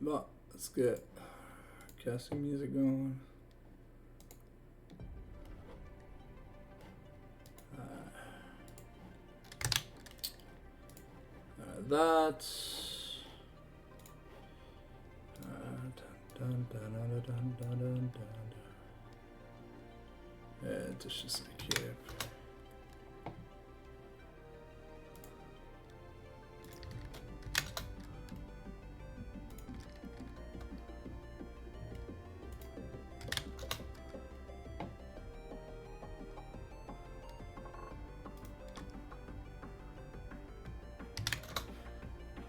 But let's get casting music going. That. Het is just like here.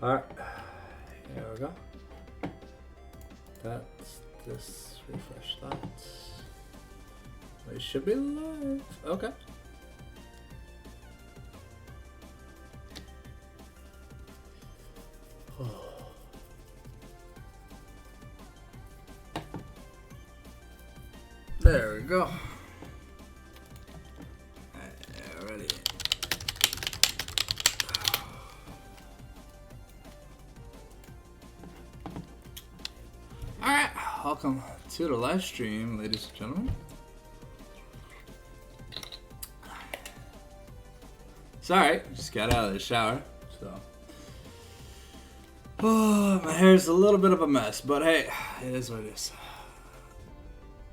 Alright, here we go. That's this. Refresh that. We should be live. Okay. There we go. Ready. Alright, welcome to the live stream, ladies and gentlemen. Sorry, just got out of the shower, so. Oh, my hair's a little bit of a mess, but hey, it is what it is.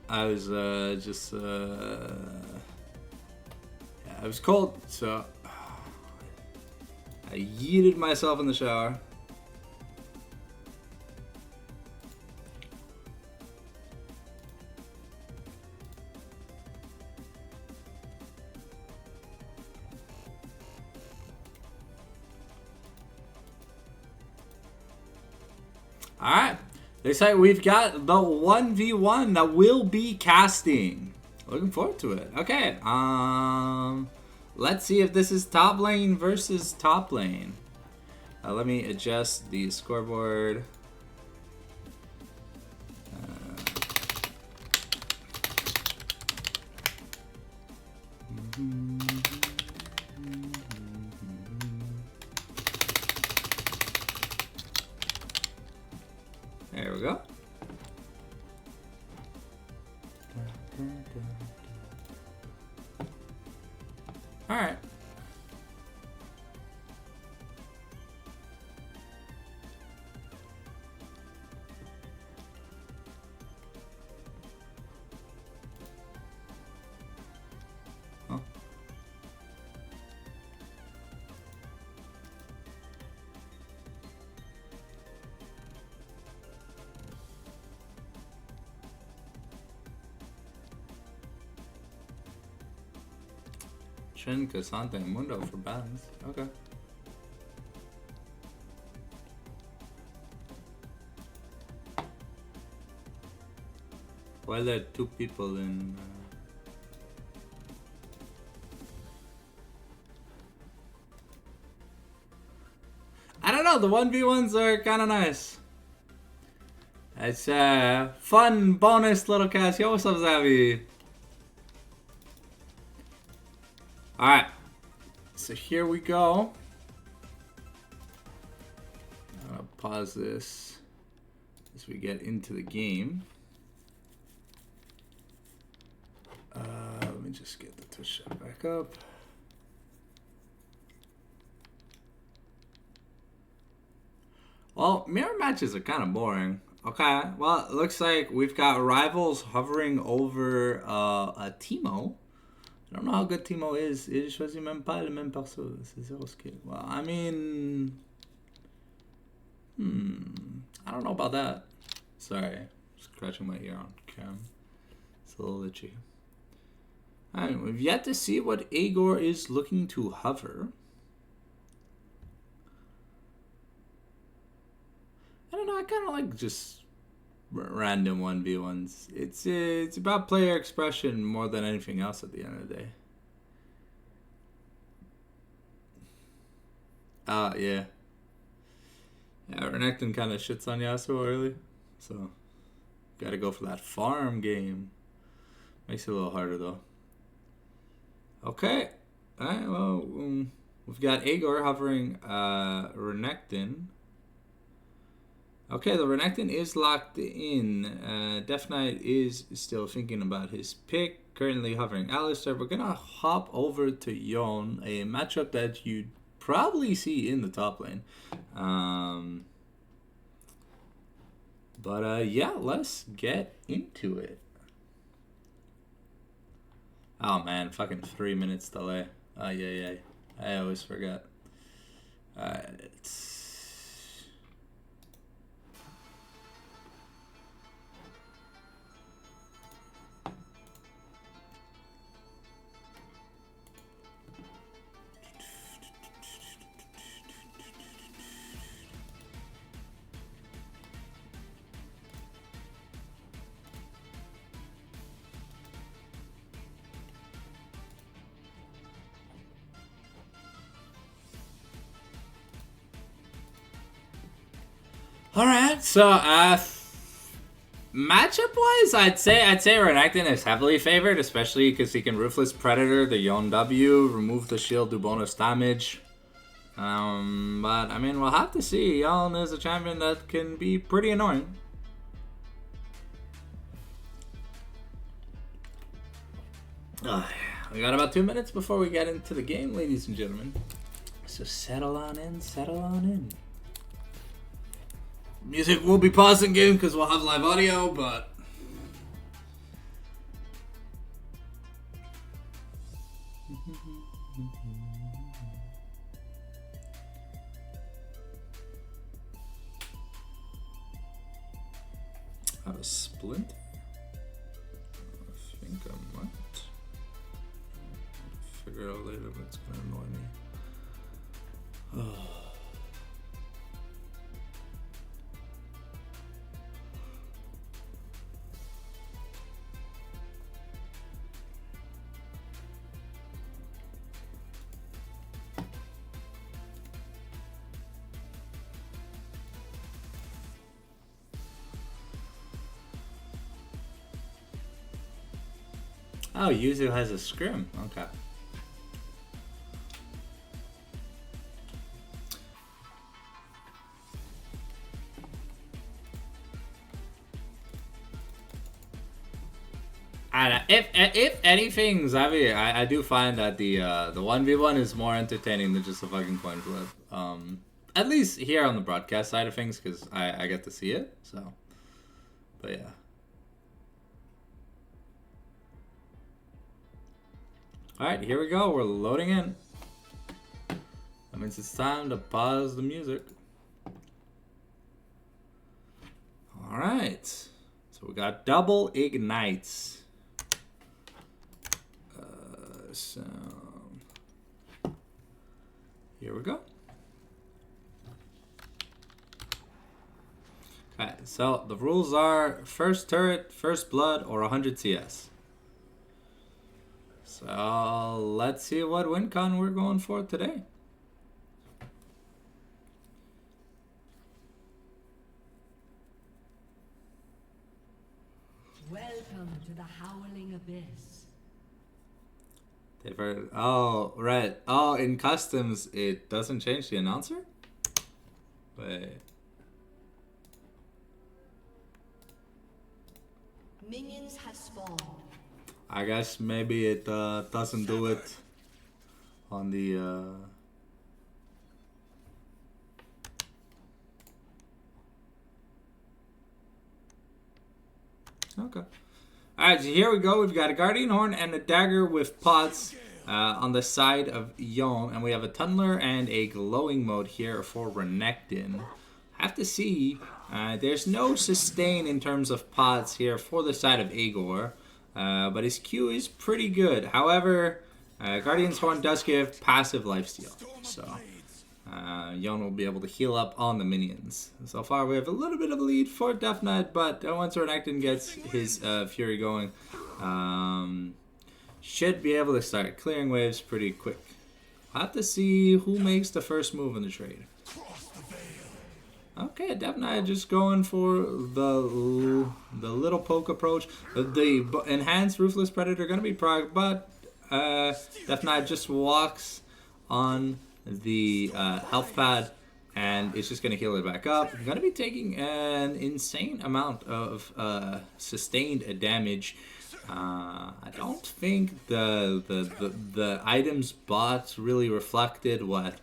I was yeah, I was cold, so I yeeted myself in the shower. Alright, looks like we've got the 1v1 that will be casting. Looking forward to it. Okay, let's see if this is top lane versus top lane. Let me adjust the scoreboard. There we go. All right. Huh. Shin, Cassandra, and Mundo for balance. Okay. Why are there two people in? I don't know. The 1v1s are kind of nice. It's a fun bonus little cast. Yo, what's up, Zavi? Alright, so here we go. I'm gonna pause this as we get into the game. Let me just get the Twitch chat back up. Well, mirror matches are kind of boring. Okay, well, it looks like we've got rivals hovering over a Teemo. I don't know how good Teemo is. Il choisit même pas le même perso. C'est zéro skill. Well, I mean... I don't know about that. Sorry. Scratching my ear on cam. It's a little itchy. Alright, we've yet to see what Agor is looking to hover. I don't know, I kind of like just random 1v1s. It's about player expression more than anything else at the end of the day. Yeah. Yeah, Renekton kind of shits on Yasuo early, so gotta go for that farm game. Makes it a little harder though. Okay. Alright, well, we've got Agor hovering Renekton. Okay, the Renekton is locked in. Death Knight is still thinking about his pick. Currently hovering Alistair. We're going to hop over to Yon, a matchup that you'd probably see in the top lane. Yeah, let's get into it. Oh man, fucking 3 minutes delay. Yeah. I always forget. Alright. All right, so matchup-wise, I'd say Renekton is heavily favored, especially because he can Ruthless Predator the Yon W, remove the shield, do bonus damage. But I mean, we'll have to see. Yon is a champion that can be pretty annoying. We got about 2 minutes before we get into the game, ladies and gentlemen. So settle on in. Music will be paused in game because we'll have live audio, but I have a splint. I think I might figure it out later, but it's gonna annoy me. Oh, Yuzu has a scrim. Okay. If anything, Xavi, I do find that the 1v1 is more entertaining than just a fucking coin flip. At least here on the broadcast side of things, because I get to see it. So, but yeah. Alright, here we go. We're loading in. That means it's time to pause the music. Alright. So we got double ignites. So here we go. Okay, so the rules are first turret, first blood, or 100 CS. So let's see what win con we're going for today. Welcome to the Howling Abyss. Oh, right. Oh, in customs, it doesn't change the announcer? Wait. Minions have spawned. I guess maybe it doesn't do it on the... Okay. Alright, so here we go. We've got a Guardian Horn and a Dagger with pots on the side of Yon. And we have a Tunneler and a Glowing Mode here for Renekton. Have to see. There's no sustain in terms of pots here for the side of Igor. But his Q is pretty good. However, Guardian's Horn does give passive lifesteal. So Yon will be able to heal up on the minions. So far we have a little bit of a lead for Death Knight, but once Renekton gets his Fury going, should be able to start clearing waves pretty quick. I'll have to see who makes the first move in the trade. Okay, Death Knight just going for the little poke approach. The enhanced Ruthless Predator going to be proc, but Death Knight just walks on the health pad and it's just going to heal it back up. We're going to be taking an insane amount of sustained damage. I don't think the items bot really reflected what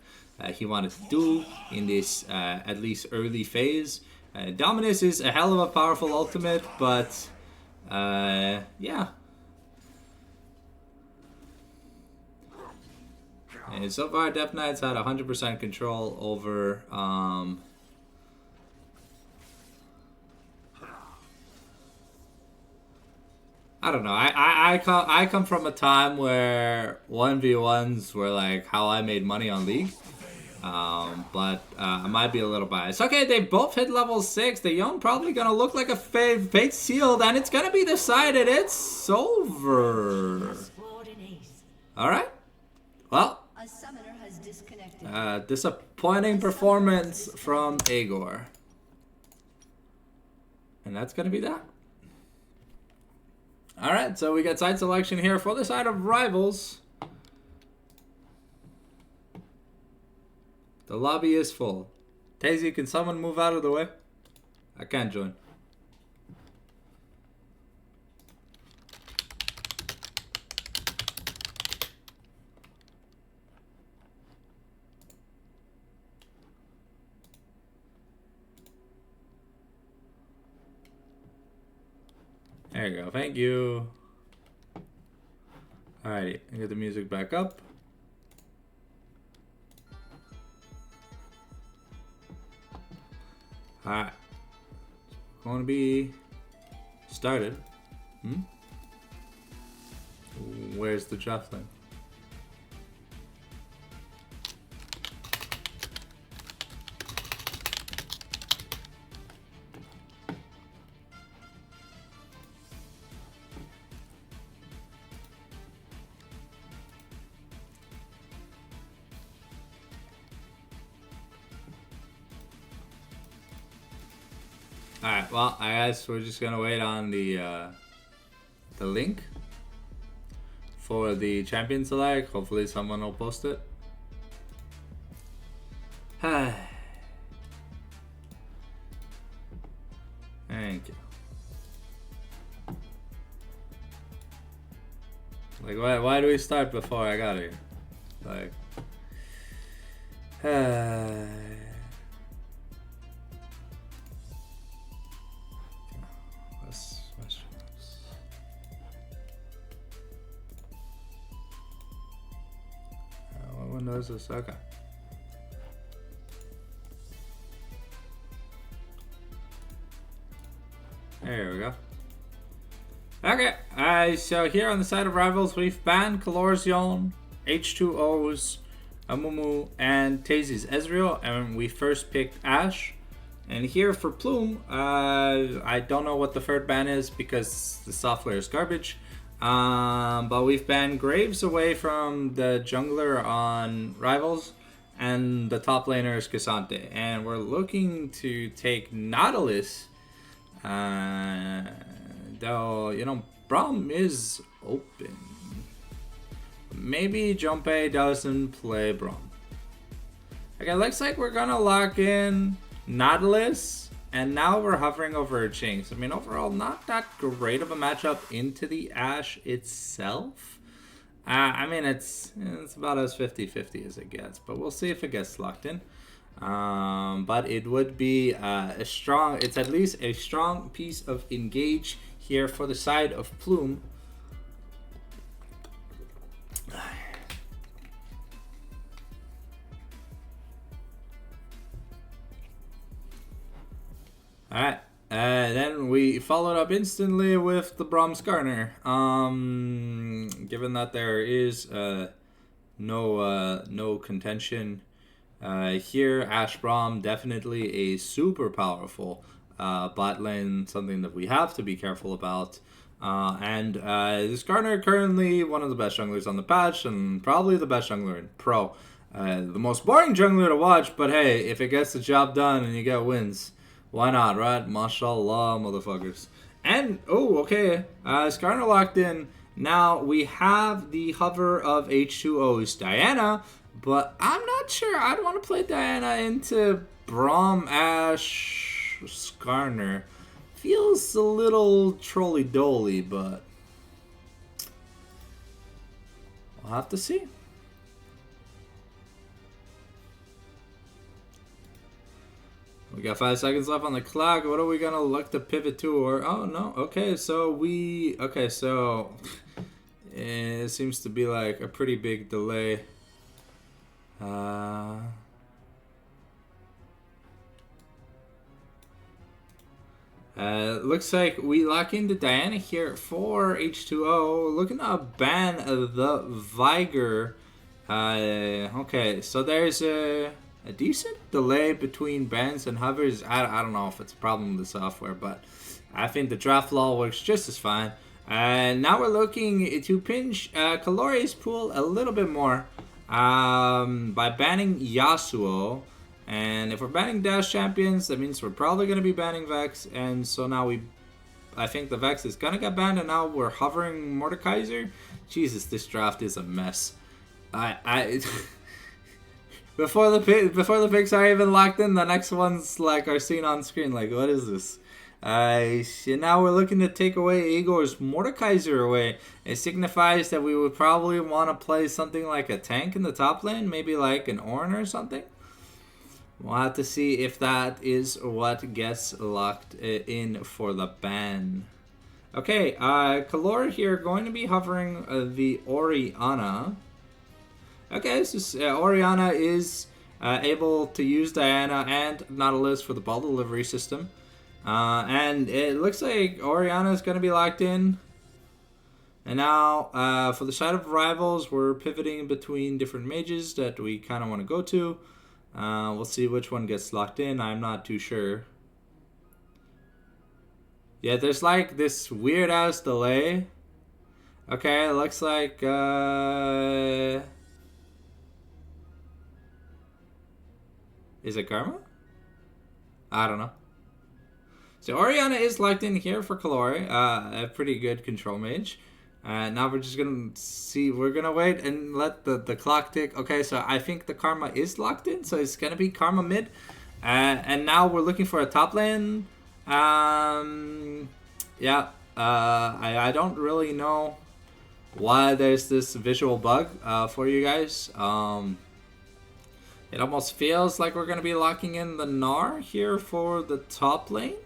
he wanted to do in this at least early phase. Dominus is a hell of a powerful ultimate, but yeah. And so far, Death Knight's had 100% control over I don't know. I come from a time where 1v1s were like how I made money on League. But I might be a little biased. Okay, they both hit level 6. The Young probably gonna look like a fate sealed, and it's gonna be decided. It's over. Alright. Well, disappointing performance from Agor. And that's gonna be that. Alright, so we got side selection here for the side of Rivals. The lobby is full. Tazy, can someone move out of the way? I can't join. There you go. Thank you. Alrighty, get the music back up. Alright. Going to be started. Where's the draft link? Alright, well, I guess we're just gonna wait on the link for the champion select. Hopefully someone will post it. Thank you. Like, why do we start before I got here? Like, what window is this? Okay. There we go. Okay, so here on the side of Rivals, we've banned Calorzion, H2O's, Amumu, and Tazy's Ezreal, and we first picked Ashe. And here for Plume, I don't know what the third ban is because the software is garbage. But we've banned Graves away from the jungler on Rivals, and the top laner is Cassante. And we're looking to take Nautilus. Though, you know, Braum is open. Maybe Junpei doesn't play Braum. Okay, looks like we're gonna lock in Nautilus, and now we're hovering over Jinx. I mean, overall, not that great of a matchup into the Ashe itself. I mean, it's about as 50-50 as it gets, but we'll see if it gets locked in. But it would be it's at least a strong piece of engage here for the side of Plume. Alright, then we followed up instantly with the Braum Skarner. Given that there is no contention here, Ashe Braum definitely a super powerful bot lane, something that we have to be careful about. And this Skarner currently one of the best junglers on the patch, and probably the best jungler in Pro. The most boring jungler to watch, but hey, if it gets the job done and you get wins, why not, right? Mashallah, motherfuckers. And, oh, okay. Skarner locked in. Now, we have the hover of H2O's Diana, But I'm not sure I'd want to play Diana into Braum, Ash, Skarner. Feels a little trolly-dolly, but we'll have to see. We got 5 seconds left on the clock. What are we gonna look to pivot to? Or oh no, okay, so it seems to be like a pretty big delay. Looks like we lock into Diana here for H2O. Looking to ban the Viger. Okay, so there's a decent delay between bans and hovers. I don't know if it's a problem with the software, but I think the draft law works just as fine. And now we're looking to pinch Kalori's pool a little bit more by banning Yasuo. And if we're banning Dash Champions, that means we're probably going to be banning Vex. And so now I think the Vex is going to get banned, and now we're hovering Mordekaiser. Jesus, this draft is a mess. Before the picks are even locked in, the next ones like are seen on screen. Like, what is this? Now we're looking to take away Igor's Mordekaiser away. It signifies that we would probably want to play something like a tank in the top lane, maybe like an Ornn or something. We'll have to see if that is what gets locked in for the ban. Okay, Kalor here going to be hovering the Orianna. Okay, so Orianna is able to use Diana and Nautilus for the ball delivery system. And it looks like Orianna is going to be locked in. And now, for the side of rivals, we're pivoting between different mages that we kind of want to go to. We'll see which one gets locked in. I'm not too sure. Yeah, there's like this weird ass delay. Okay, it looks like is it Karma? I don't know. So Orianna is locked in here for Kalori, a pretty good control mage. Now we're just gonna see. We're gonna wait and let the clock tick. Okay, so I think the Karma is locked in, so it's gonna be Karma mid. And now we're looking for a top lane. Yeah. I don't really know why there's this visual bug for you guys. It almost feels like we're gonna be locking in the Gnar here for the top lane.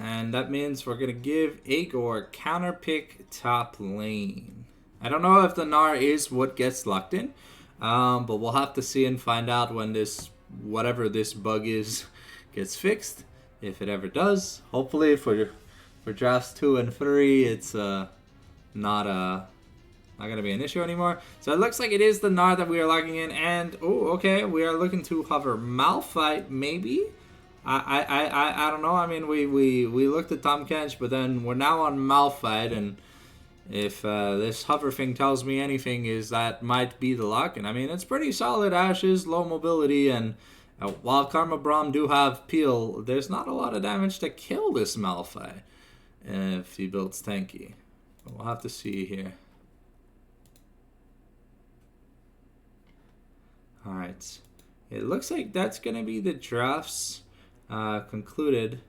And that means we're going to give Igor counterpick top lane. I don't know if the Gnar is what gets locked in. But we'll have to see and find out when this, whatever this bug is, gets fixed. If it ever does. Hopefully for drafts 2 and 3, it's not going to be an issue anymore. So it looks like it is the Gnar that we are locking in. And, oh, okay, we are looking to hover Malphite, maybe? I don't know. I mean, we looked at Tom Kench, but then we're now on Malphite, and if this hover thing tells me anything, is that might be the lock. And I mean, it's pretty solid ashes, low mobility, and while Karma Braum do have peel, there's not a lot of damage to kill this Malphite if he builds tanky. But we'll have to see here. Alright. It looks like that's going to be the drafts concluded.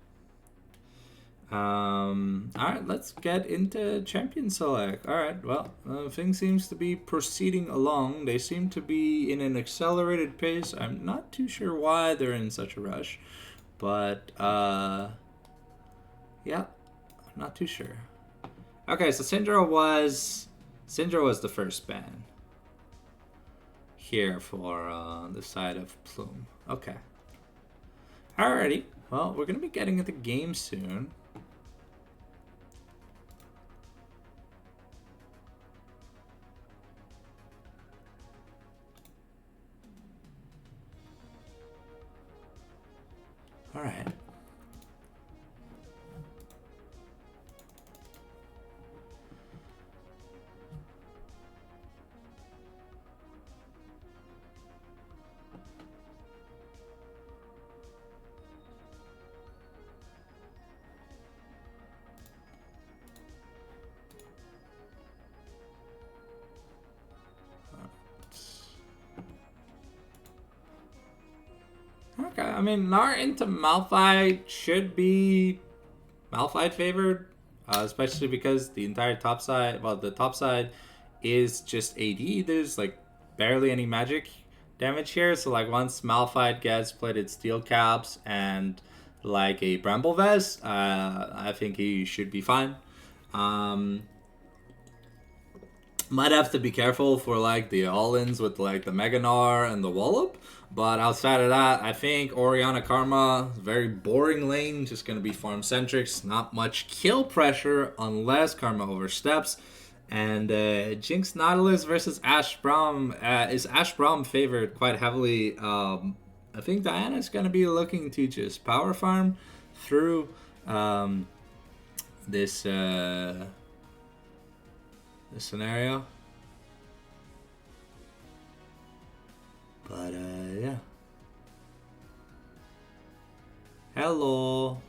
Alright, let's get into champion select. Alright, well, things seems to be proceeding along. They seem to be in an accelerated pace. I'm not too sure why they're in such a rush. But, yeah, I'm not too sure. Okay, so Syndra was the first ban here for the side of Plume. Okay. Alrighty. Well, we're going to be getting into game soon. Alright. Okay, I mean, Gnar into Malphite should be Malphite favored, especially because the entire top side, well, the top side is just AD. There's like barely any magic damage here. So like once Malphite gets plated steel caps and like a Bramble Vest, I think he should be fine. Might have to be careful for like the all-ins with like the Meganar and the Wallop. But outside of that, I think Orianna Karma, very boring lane, just going to be farm centric. Not much kill pressure unless Karma oversteps. And Jinx Nautilus versus Ash Braum. Is Ash Braum favored quite heavily? I think Diana's going to be looking to just power farm through this scenario. But yeah. Hello.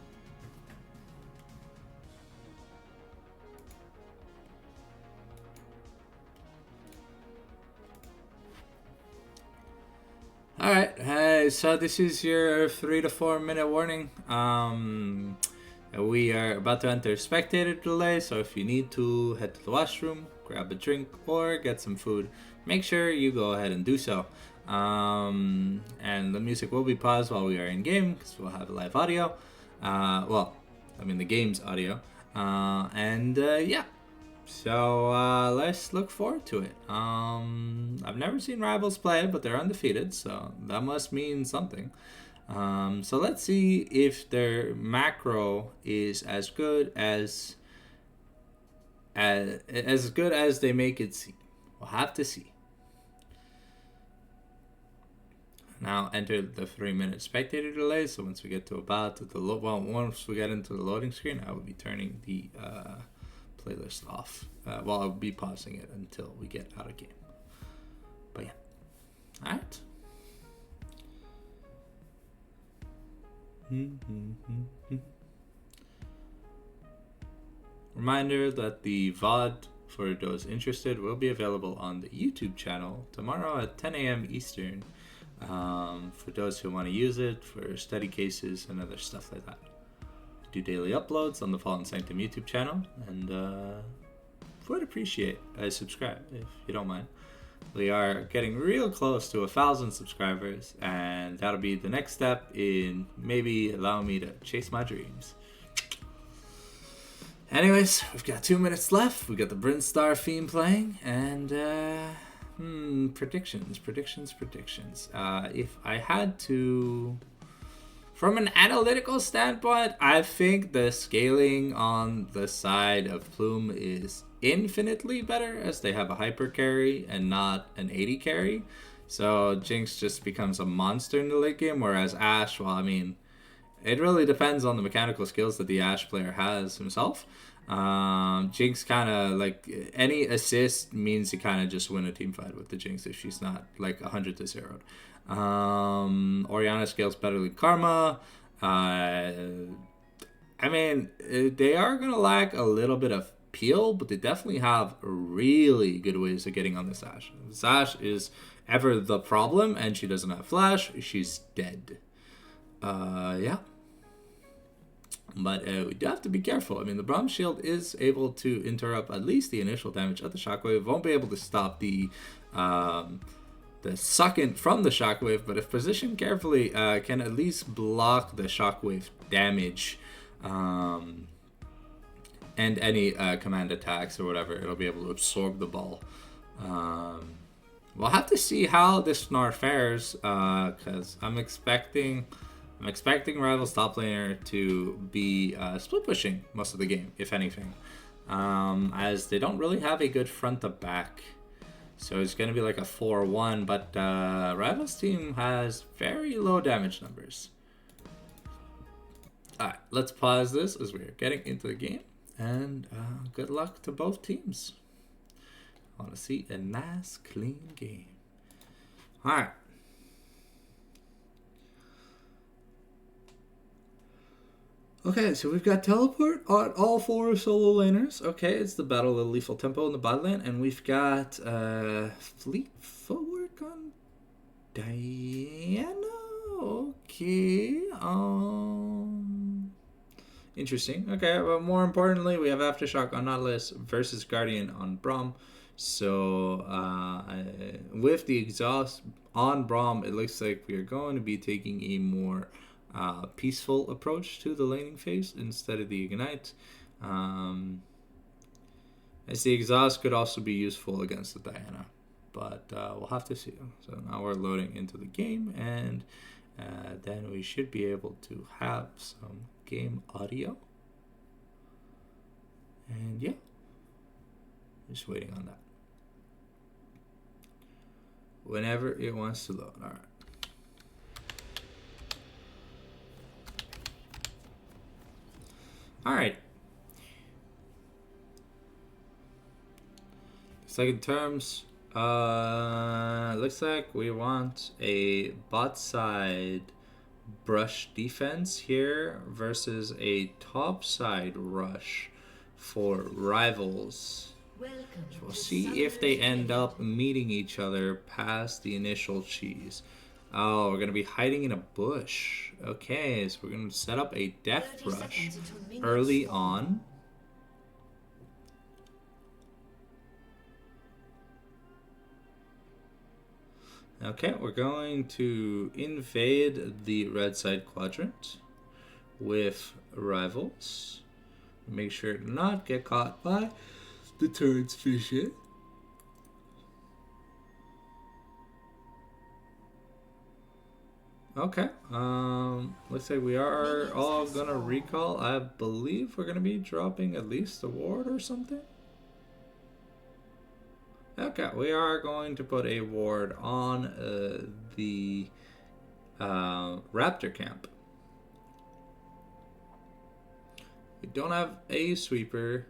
Alright, hey, so this is your 3 to 4 minute warning. We are about to enter spectator delay, so if you need to head to the washroom, grab a drink, or get some food, make sure you go ahead and do so. And the music will be paused while we are in game, because we'll have live audio. Well, I mean the game's audio. Yeah. So let's look forward to it. I've never seen Rivals play, but they're undefeated, so that must mean something. So let's see if their macro is as good as they make it seem. We'll have to see. Now enter the 3-minute spectator delay. So once we get to once we get into the loading screen, I will be turning the playlist off. I'll be pausing it until we get out of game. But yeah, all right. Reminder that the VOD for those interested will be available on the YouTube channel tomorrow at 10 a.m. Eastern. For those who want to use it for study cases and other stuff like that. Do daily uploads on the Fallen Sanctum YouTube channel, and would appreciate a subscribe if you don't mind. We are getting real close to 1,000 subscribers, and that'll be the next step in maybe allowing me to chase my dreams. Anyways, we've got 2 minutes left. We got the Brinstar theme playing, and predictions. If I had to, from an analytical standpoint, I think the scaling on the side of Plume is infinitely better, as they have a hyper carry and not an 80 carry. So Jinx just becomes a monster in the late game, whereas Ashe, well, I mean, it really depends on the mechanical skills that the Ashe player has himself. Jinx kind of, like, any assist means you kind of just win a team fight with the Jinx if she's not like 100 to 0. Orianna scales better than Karma. I mean, they are gonna lack a little bit of peel, but they definitely have really good ways of getting on this Ashe. This Ashe is ever the problem, and she doesn't have flash. She's dead. Yeah. But we do have to be careful. I mean, the Braum Shield is able to interrupt at least the initial damage of the Shockwave. Won't be able to stop the suckant from the Shockwave, but if positioned carefully, can at least block the Shockwave damage. And any command attacks or whatever, it'll be able to absorb the ball. We'll have to see how this Gnar fares, because I'm expecting Rival's top laner to be split pushing most of the game, if anything, as they don't really have a good front to back. So it's going to be like a 4-1, but Rival's team has very low damage numbers. Alright, let's pause this as we're getting into the game. And good luck to both teams. I want to see a nice, clean game. Alright. Okay, so we've got teleport on all 4 solo laners. Okay, it's the Battle of the Lethal Tempo in the bot lane. And we've got fleet footwork on Diana. Okay. Interesting. Okay, but more importantly, we have Aftershock on Nautilus versus Guardian on Braum. So with the exhaust on Braum, it looks like we are going to be taking a more peaceful approach to the laning phase instead of the Ignite. As the exhaust could also be useful against the Diana, but we'll have to see. So now we're loading into the game, and then we should be able to have some game audio. And yeah, just waiting on that. Whenever it wants to load. All right. All right. Second terms, looks like we want a bot side brush defense here versus a top side rush for rivals. So we'll see if they end up meeting each other past the initial cheese. Oh, we're going to be hiding in a bush. Okay, so we're going to set up a death rush early on. Okay, we're going to invade the red side quadrant with rivals. Make sure to not get caught by the turret's vision. Okay, looks like we are all gonna recall. I believe we're gonna be dropping at least a ward or something. Okay, we are going to put a ward on the Raptor camp. We don't have a sweeper,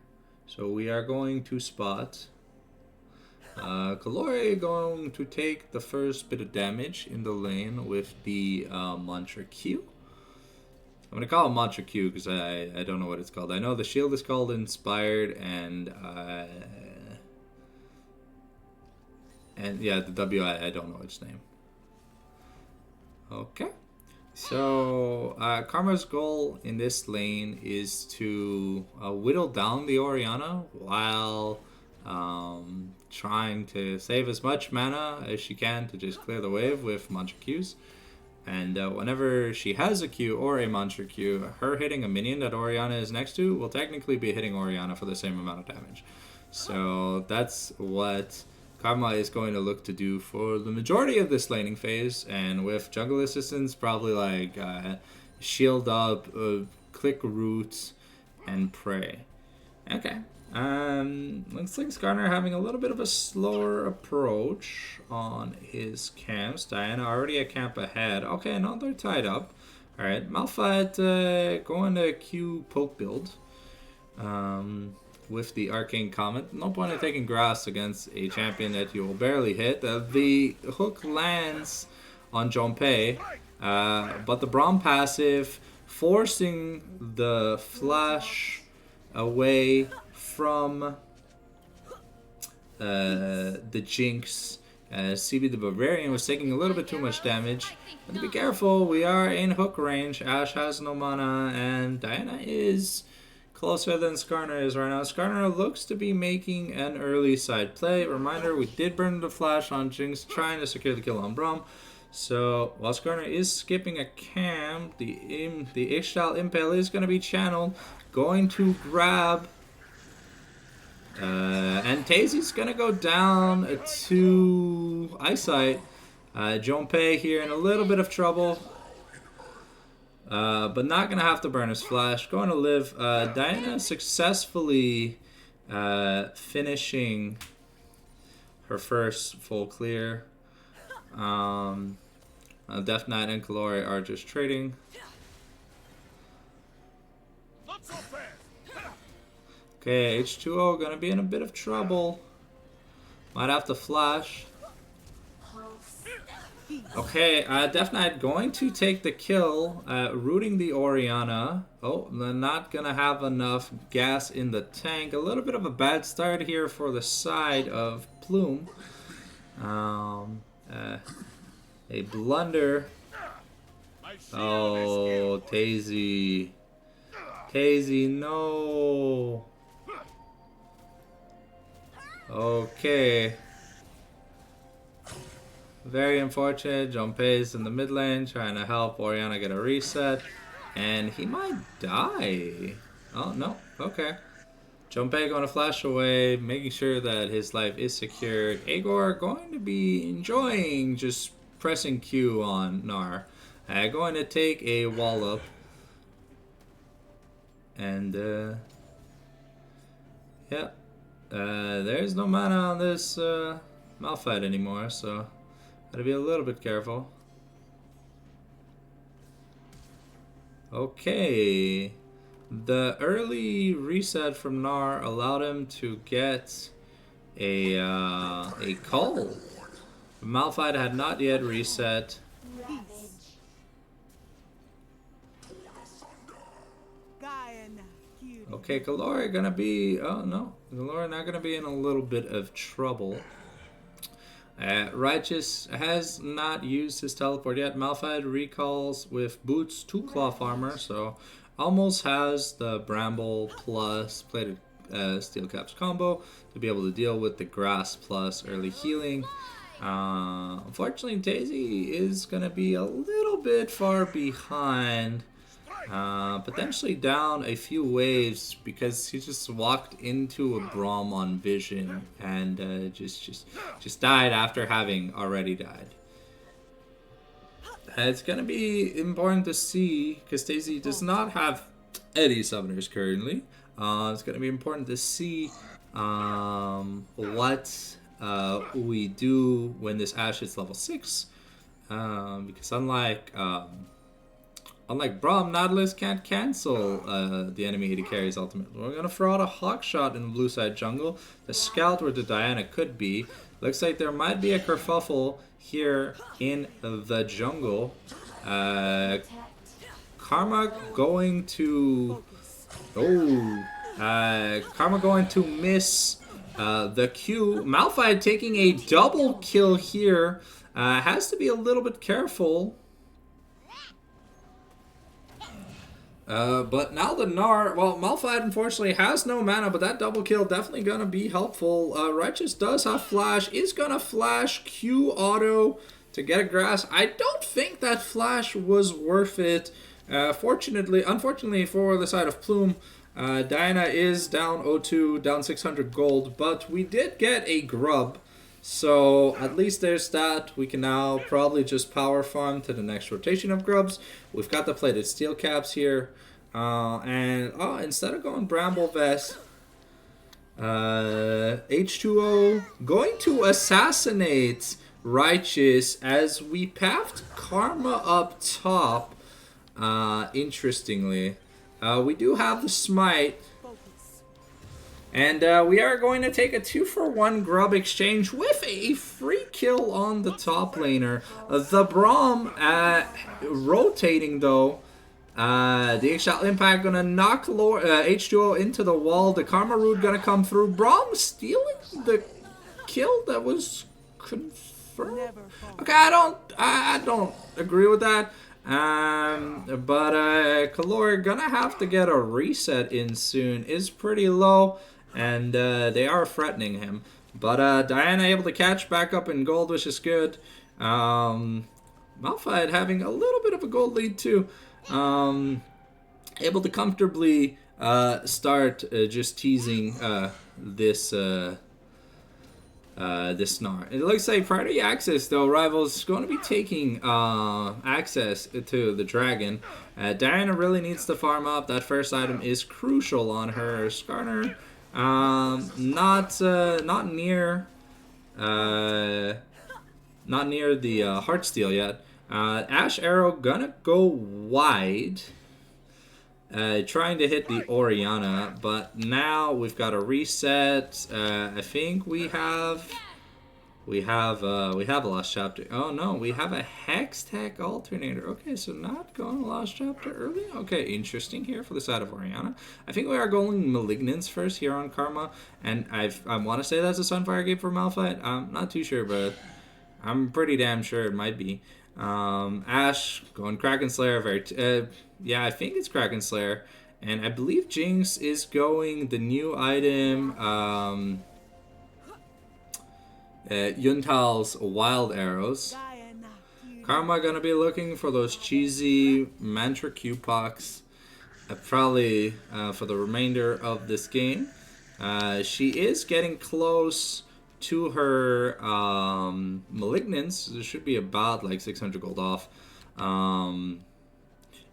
so we are going to spot. Kalori going to take the first bit of damage in the lane with the Mantra Q. I'm going to call it Mantra Q because I don't know what it's called. I know the shield is called Inspired, and yeah, the W, I don't know its name. Okay. So, Karma's goal in this lane is to whittle down the Orianna while trying to save as much mana as she can to just clear the wave with Mantra Qs. And whenever she has a Q or a Mantra Q, her hitting a minion that Orianna is next to will technically be hitting Orianna for the same amount of damage. So that's what Karma is going to look to do for the majority of this laning phase, and with jungle assistance, probably like shield up, click roots, and pray. Okay. Looks like Skarner having a little bit of a slower approach on his camps. Diana already a camp ahead. Okay, no, they're tied up. Alright, Malphite going to Q poke build. With the Arcane Comet. No point in taking grass against a champion that you will barely hit. The hook lands on Jonpei, but the Braum passive forcing the flash away from the Jinx. CB the Barbarian was taking a little bit too much damage. But be careful, we are in hook range. Ashe has no mana, and Diana is closer than Skarner is right now. Skarner looks to be making an early side play. Reminder, we did burn the flash on Jinx, trying to secure the kill on Braum. So while Skarner is skipping a camp, the Ixtal Impale is going to be channeled, going to grab, and Tazy's going to go down to Eyesight. Jonpei here in a little bit of trouble. But not going to have to burn his flash. Going to live. Diana successfully finishing her first full clear. Death Knight and Kalori are just trading. Okay, H2O going to be in a bit of trouble. Might have to flash. Okay, Death Knight going to take the kill, rooting the Orianna. Oh, they're not going to have enough gas in the tank. A little bit of a bad start here for the side of Plume. A blunder Oh, Daisy. Daisy, no. Okay. Very unfortunate. Junpei's in the mid lane trying to help Oriana get a reset. And he might die. Oh, no. Okay. Junpei going to flash away, making sure that his life is secured. Agor going to be enjoying just pressing Q on Gnar. Going to take a wallop. And, yeah. There's no mana on this Malphite anymore, so gotta be a little bit careful. Okay. The early reset from Gnar allowed him to get a call. Malphite had not yet reset. Okay, Kalori gonna be... Oh, no. Kalori not gonna be in a little bit of trouble. Righteous has not used his teleport yet. Malphite recalls with boots 2 cloth armor, so almost has the Bramble plus plated steel caps combo to be able to deal with the grass plus early healing. Unfortunately, Daisy is gonna be a little bit far behind. Potentially down a few waves because he just walked into a Braum on vision and just died after having already died. It's gonna be important to see because Daisy does not have any summoners currently. It's gonna be important to see what we do when this Ashe hits level 6 because unlike Braum, Nautilus can't cancel the enemy AD carry's ultimate. We're going to throw out a Hawk Shot in the blue side jungle. The Scout where the Diana could be. Looks like there might be a kerfuffle here in the jungle. Karma going to... Oh. Karma going to miss the Q. Malphite taking a double kill here. Has to be a little bit careful. But now the Gnar, well, Malphite unfortunately has no mana, but that double kill definitely gonna be helpful. Righteous does have flash, is gonna flash Q auto to get a grass. I don't think that flash was worth it. Unfortunately for the side of Plume, Diana is down 0-2, down 600 gold, but we did get a grub. So at least there's that. We can now probably just power farm to the next rotation of grubs. We've got the plated steel caps here. Instead of going Bramble Vest, H2O going to assassinate Righteous as we pathed Karma up top. Interestingly, we do have the smite. And we are going to take a 2-for-1 grub exchange with a free kill on the top laner. The Braum rotating though. The Shot Impact gonna knock H2O into the wall. The Karma Root gonna come through. Braum stealing the kill that was confirmed. Okay, I don't agree with that. But Kalori gonna have to get a reset in soon. Is pretty low. And they are threatening him. But Diana able to catch back up in gold, which is good. Malphite having a little bit of a gold lead too. Able to comfortably start just teasing this Gnar. It looks like priority access though, Rivals is going to be taking access to the dragon. Diana really needs to farm up. That first item is crucial on her. Skarner not near the Heartsteel yet. Ash Arrow gonna go wide, trying to hit the Oriana, but now we've got a reset. I think we have a Lost Chapter. Oh no, we have a Hex Tech Alternator. Okay, so not going Lost Chapter early. Okay, interesting here for the side of Oriana. I think we are going Malignance first here on Karma, and I want to say that's a Sunfire Gate for Malphite. I'm not too sure, but I'm pretty damn sure it might be. Ash going Kraken Slayer. Yeah, I think it's Kraken Slayer. And I believe Jinx is going the new item, Yuntal's Wild Arrows. Karma gonna be looking for those cheesy Mantra Q-Pox, probably for the remainder of this game. She is getting close to her Malignance. There should be about like 600 gold off.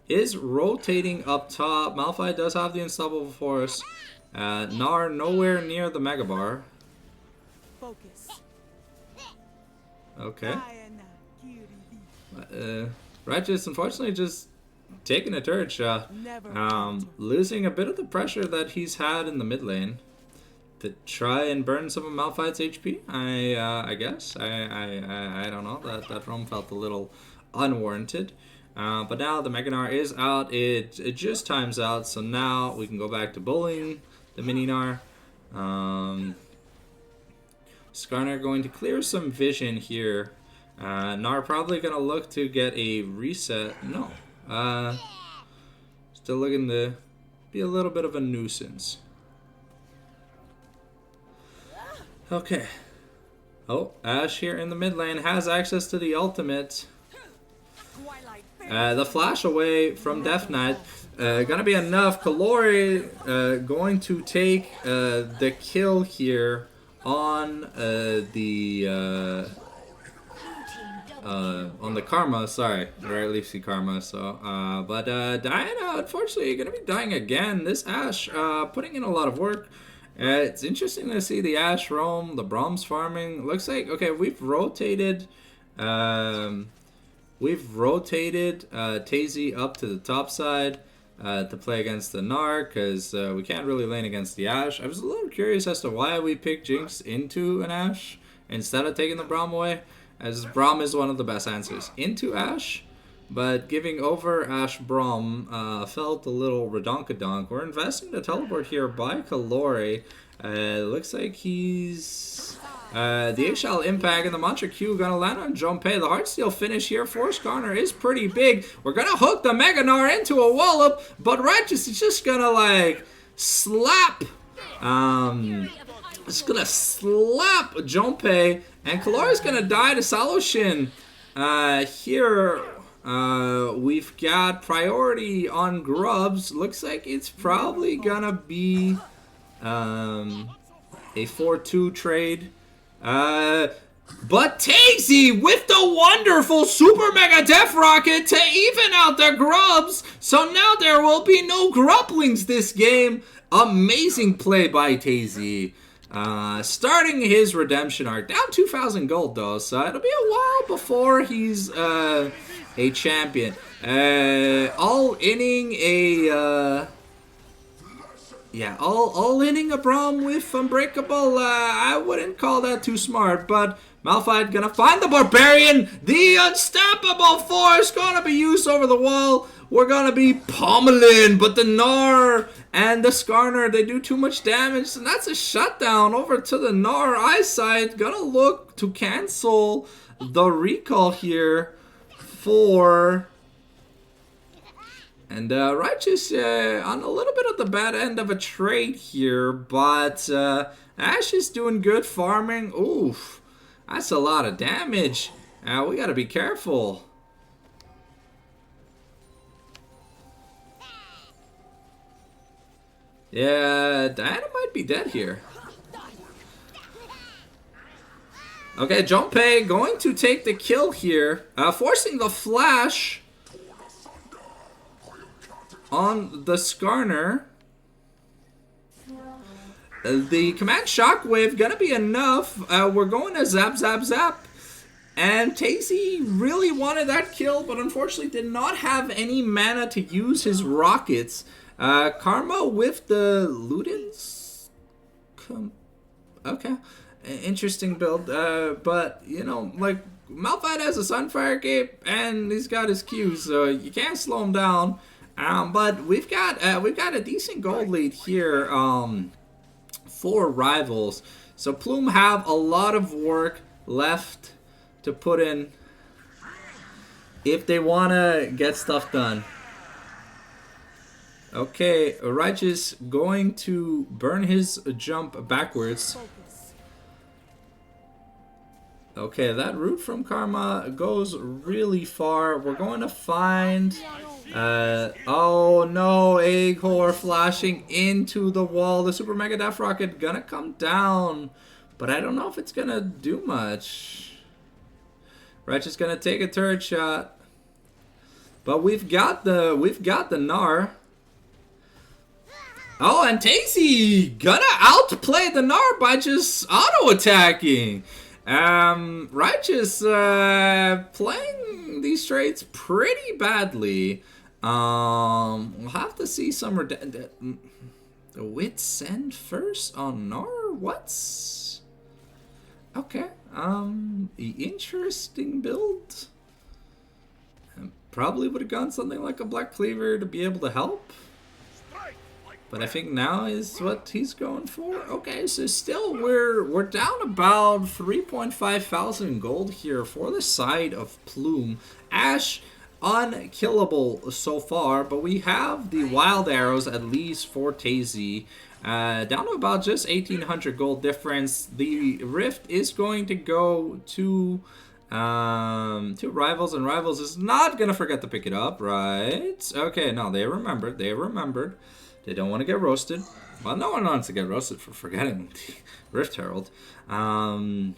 Is rotating up top. Malphite does have the Unstoppable Force. Gnar nowhere near the Mega Bar. Focus. Okay. Righteous, unfortunately, just taking a turret shot. Losing a bit of the pressure that he's had in the mid lane to try and burn some of Malphite's HP. I guess. I don't know. That roam felt a little unwarranted. But now the Mega Gnar is out. It just times out. So now we can go back to bullying the Mini Gnar. Skarner going to clear some vision here. Gnar probably going to look to get a reset. No. Still looking to be a little bit of a nuisance. Okay. Oh, Ashe here in the mid lane has access to the ultimate. The flash away from Death Knight. Gonna be enough. Kalori going to take the kill here on the Karma. Sorry, right, Leafsy Karma. So, but Diana, unfortunately, gonna be dying again. This Ashe putting in a lot of work. It's interesting to see the Ashe roam, the Brahms farming. Looks like okay, we've rotated. Tazy up to the top side to play against the Gnar because we can't really lane against the Ashe. I was a little curious as to why we picked Jinx into an Ashe instead of taking the Braum away, as Braum is one of the best answers into Ashe. But giving over Ashe Braum felt a little redonkadonk. We're investing the teleport here by Kalori. Looks like he's... the Eggshell Impact and the Mantra Q gonna land on Junpei. The Heartsteel finish here for Skarner is pretty big. We're gonna hook the Mega Gnar into a wallop, but Righteous is just gonna like slap. It's gonna slap Junpei, and Kalori's gonna die to Saloshin. Here we've got priority on Grubs. Looks like it's probably gonna be a 4-2 trade. But Tazy with the wonderful Super Mega Death Rocket to even out the Grubs. So now there will be no Grublings this game. Amazing play by Tazy. Starting his redemption arc. Down 2,000 gold though, so it'll be a while before he's a champion. All inning a... yeah, all inning a Braum with Unbreakable, I wouldn't call that too smart, but Malphite gonna find the Barbarian. The Unstoppable Force gonna be used over the wall. We're gonna be pummeling, but the Gnar and the Skarner, they do too much damage, and that's a shutdown over to the Gnar. Eyesight gonna look to cancel the recall here for... And Righteous on a little bit of the bad end of a trade here, but Ashe is doing good farming. Oof, that's a lot of damage. We gotta be careful. Yeah, Diana might be dead here. Okay, Junpei going to take the kill here, forcing the flash on the Skarner. The command shockwave gonna be enough. We're going to zap zap zap, and Tazy really wanted that kill, but unfortunately did not have any mana to use his rockets. Karma with the Ludens. Okay, interesting build, but you know, like Malphite has a Sunfire Cape and he's got his Q, so you can't slow him down. But we've got a decent gold lead here for Rivals. So Plume have a lot of work left to put in. if they want to get stuff done. Okay, Righteous going to burn his jump backwards. Focus. Okay, that route from Karma goes really far. We're going to find... oh no, Agor flashing into the wall. The Super Mega Death Rocket gonna come down. But I don't know if it's gonna do much. Righteous gonna take a turret shot. But we've got the Gnar. Oh, and Tazy gonna outplay the Gnar by just auto-attacking. Righteous playing these trades pretty badly. We'll have to see some the Wits End first on Gnar? What's... Okay. Interesting build. Probably would have gone something like a Black Cleaver to be able to help. But I think now is what he's going for. Okay, so still we're down about 3.5 thousand gold here for the side of Plume. Ashe unkillable so far, but we have the wild arrows at least for Tazy. Down to about just 1,800 gold difference. The rift is going to go to Rivals, and Rivals is not gonna forget to pick it up, right? Okay, no, they remembered. They don't want to get roasted. Well, no one wants to get roasted for forgetting the Rift Herald. And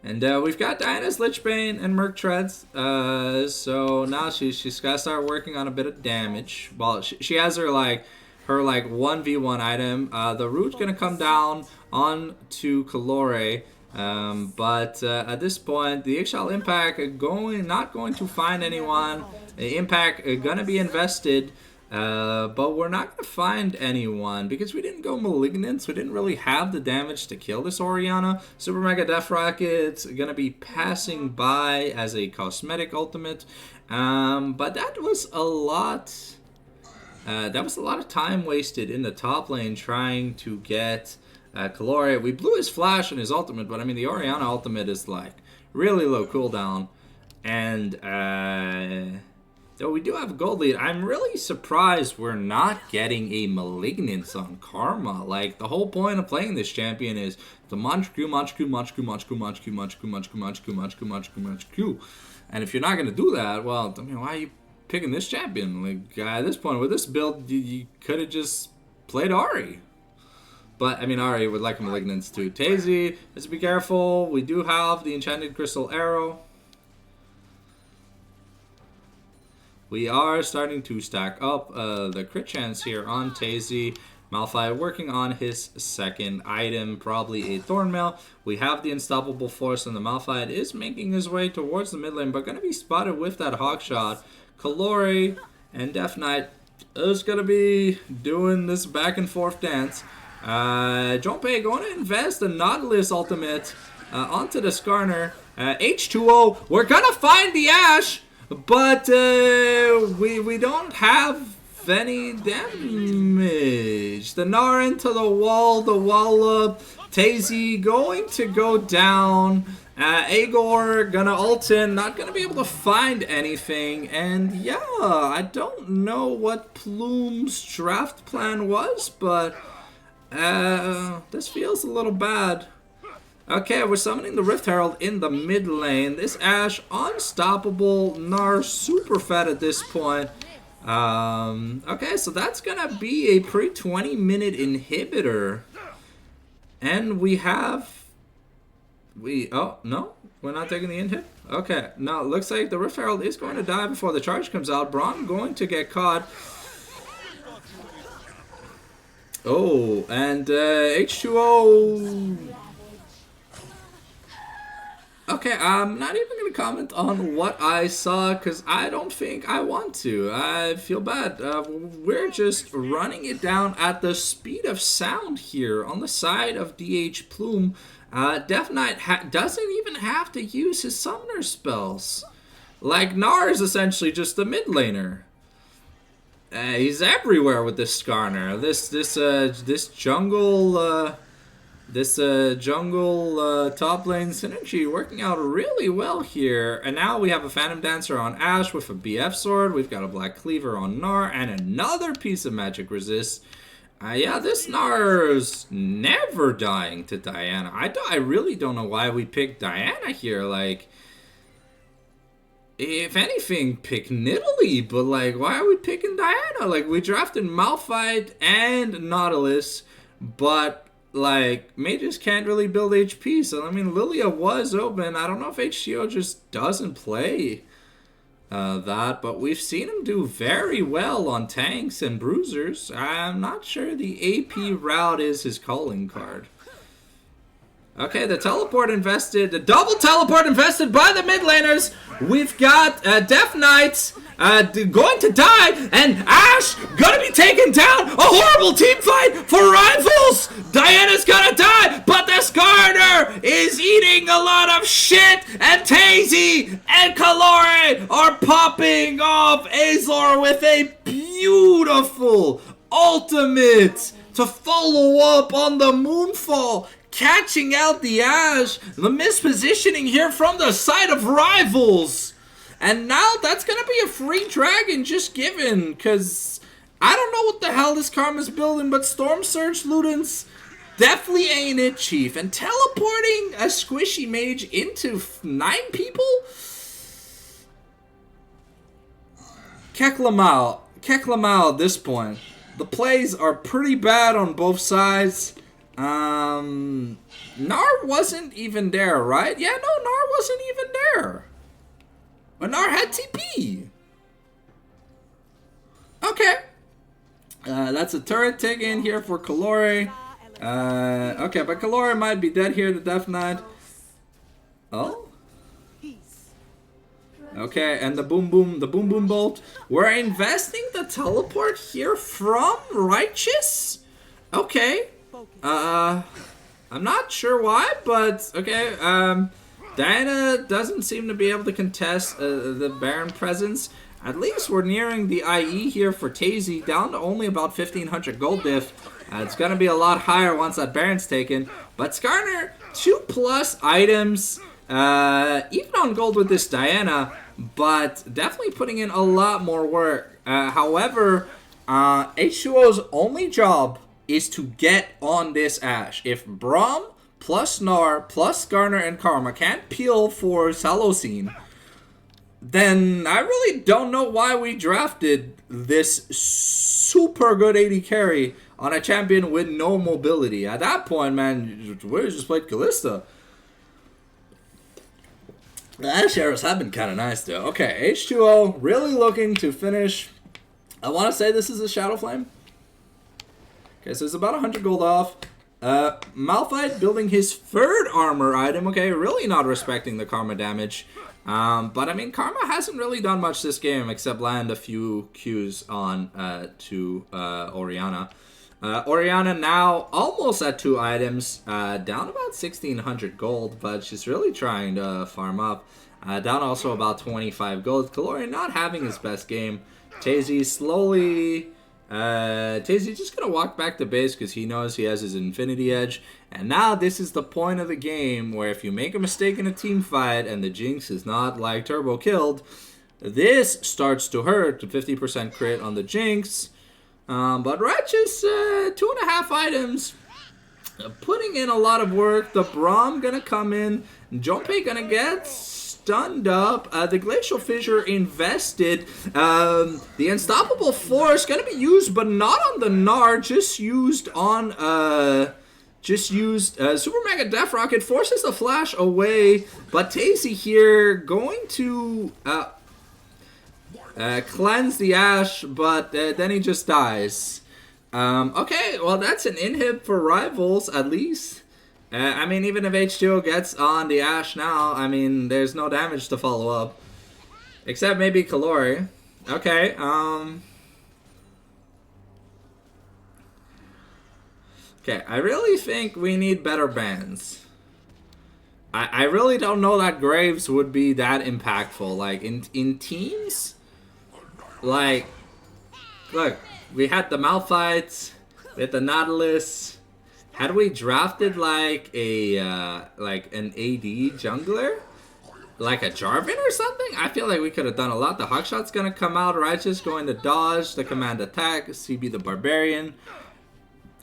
we've got Diana's Lichbane and Merc Treads. So now she's got to start working on a bit of damage. Well, she has her 1v1 item. The root's going to come down onto Calore. But at this point, the Eggshell Impact not going to find anyone. The Impact going to be invested. But we're not going to find anyone because we didn't go Malignance. We didn't really have the damage to kill this Orianna. Super Mega Death Rocket's going to be passing by as a cosmetic ultimate. But that was a lot... that was a lot of time wasted in the top lane trying to get Calore. We blew his flash and his ultimate, but I mean the Orianna ultimate is like really low cooldown. And... though we do have a gold lead, I'm really surprised we're not getting a Malignance on Karma. Like, the whole point of playing this champion is to munch Q. And if you're not going to do that, well, I mean, why are you picking this champion? Like, at this point, with this build, you could have just played Ahri. But, I mean, Ahri would like a Malignance too. Tazy, let's be careful. We do have the Enchanted Crystal Arrow. We are starting to stack up the crit chance here on Tazy. Malphite working on his second item, probably a Thornmail. We have the Unstoppable Force, and the Malphite is making his way towards the mid lane, but going to be spotted with that Hawk Shot. Calore and Death Knight is going to be doing this back and forth dance. Jonpei going to invest the Nautilus ultimate onto the Skarner. H2O, we're going to find the Ashe! But we don't have any damage. The Gnar into the wall up. Tazy going to go down. Agor gonna ult in, not gonna be able to find anything. And yeah, I don't know what Plume's draft plan was, but this feels a little bad. Okay, we're summoning the Rift Herald in the mid lane. This Ashe, unstoppable. Gnar, super fed at this point. Okay, so that's gonna be a pre-20-minute inhibitor. And we have... oh, no? We're not taking the inhib? Okay, now it looks like the Rift Herald is going to die before the charge comes out. Braun going to get caught. Oh, and H2O... Okay, I'm not even going to comment on what I saw because I don't think I want to. I feel bad. We're just running it down at the speed of sound here on the side of DH Plume. Death Knight doesn't even have to use his summoner spells. Like, Gnar is essentially just the mid laner. He's everywhere with this Skarner. This jungle... This jungle top lane synergy working out really well here. And now we have a Phantom Dancer on Ashe with a BF sword. We've got a Black Cleaver on Gnar and another piece of magic resist. Yeah, this Gnar's never dying to Diana. I really don't know why we picked Diana here. Like, if anything, pick Nidalee. But, like, why are we picking Diana? Like, we drafted Malphite and Nautilus, but, like, mages can't really build HP. So, I mean, Lilia was open. I don't know if HTO just doesn't play that, but we've seen him do very well on tanks and bruisers. I'm not sure the AP route is his calling card. Okay, the teleport invested, the double teleport invested by the mid laners. We've got Death Knights going to die, and Ashe gonna be taken down. A horrible team fight for rivals. Diana's gonna die, but the Skarner is eating a lot of shit, and Tazy and Kalore are popping off Azor with a beautiful ultimate to follow up on the Moonfall, catching out the Ashe. The mispositioning here from the side of rivals. And now that's going to be a free dragon just given, because I don't know what the hell this Karma's building, but Storm Surge Ludens definitely ain't it, Chief. And teleporting a squishy mage into 9 people? Keklamau at this point. The plays are pretty bad on both sides. Gnar wasn't even there, right? Yeah, no, Gnar wasn't even there. But Gnar had TP. Okay. That's a turret taken here for Kalore. Okay, but Kalore might be dead here to Death Knight. Oh? Okay, and the boom boom bolt. We're investing the teleport here from Righteous? Okay. I'm not sure why, but okay. Diana doesn't seem to be able to contest the Baron presence. At least we're nearing the IE here for Tazy, down to only about 1,500 gold diff. It's going to be a lot higher once that Baron's taken. But Skarner, 2+ items, even on gold with this Diana, but definitely putting in a lot more work. However, H2O's only job is to get on this Ashe. If Braum plus Gnar plus Skarner and Karma can't peel for Salocene, then I really don't know why we drafted this super good AD carry on a champion with no mobility. At that point, man, we just played Kalista. The Ashe arrows have been kind of nice, though. Okay, H2O really looking to finish. I want to say this is a Shadow Flame. Okay, so it's about 100 gold off. Malphite building his 3rd armor item. Okay, really not respecting the Karma damage. But I mean, Karma hasn't really done much this game except land a few Qs on to Orianna. Orianna now almost at 2 items, down about 1,600 gold, but she's really trying to farm up. Down also about 25 gold. Kalore not having his best game. Tazy slowly... Tazy just gonna walk back to base because he knows he has his Infinity Edge. And now this is the point of the game where if you make a mistake in a team fight and the Jinx is not like turbo killed, this starts to hurt. To 50% crit on the Jinx. But Righteous, 2.5 items. Putting in a lot of work. The Braum gonna come in. Junpei gonna get stunned up. The Glacial Fissure invested. The Unstoppable Force gonna be used, but not on the Gnar. Just used on Super Mega Death Rocket. Forces the flash away. But Tazy here going to cleanse the Ashe, but then he just dies. Okay, well that's an inhib for rivals at least. I mean, even if H2O gets on the Ashe now, I mean, there's no damage to follow up. Except maybe Kalore. Okay, okay, I really think we need better bans. I really don't know that Graves would be that impactful. Like, in teams, like, look, we had the Malphites, we had the Nautilus, Had we drafted like a like an AD jungler, like a Jarvan or something, I feel like we could have done a lot. The Hawkshot's gonna come out, Righteous going to dodge the command attack. CB the Barbarian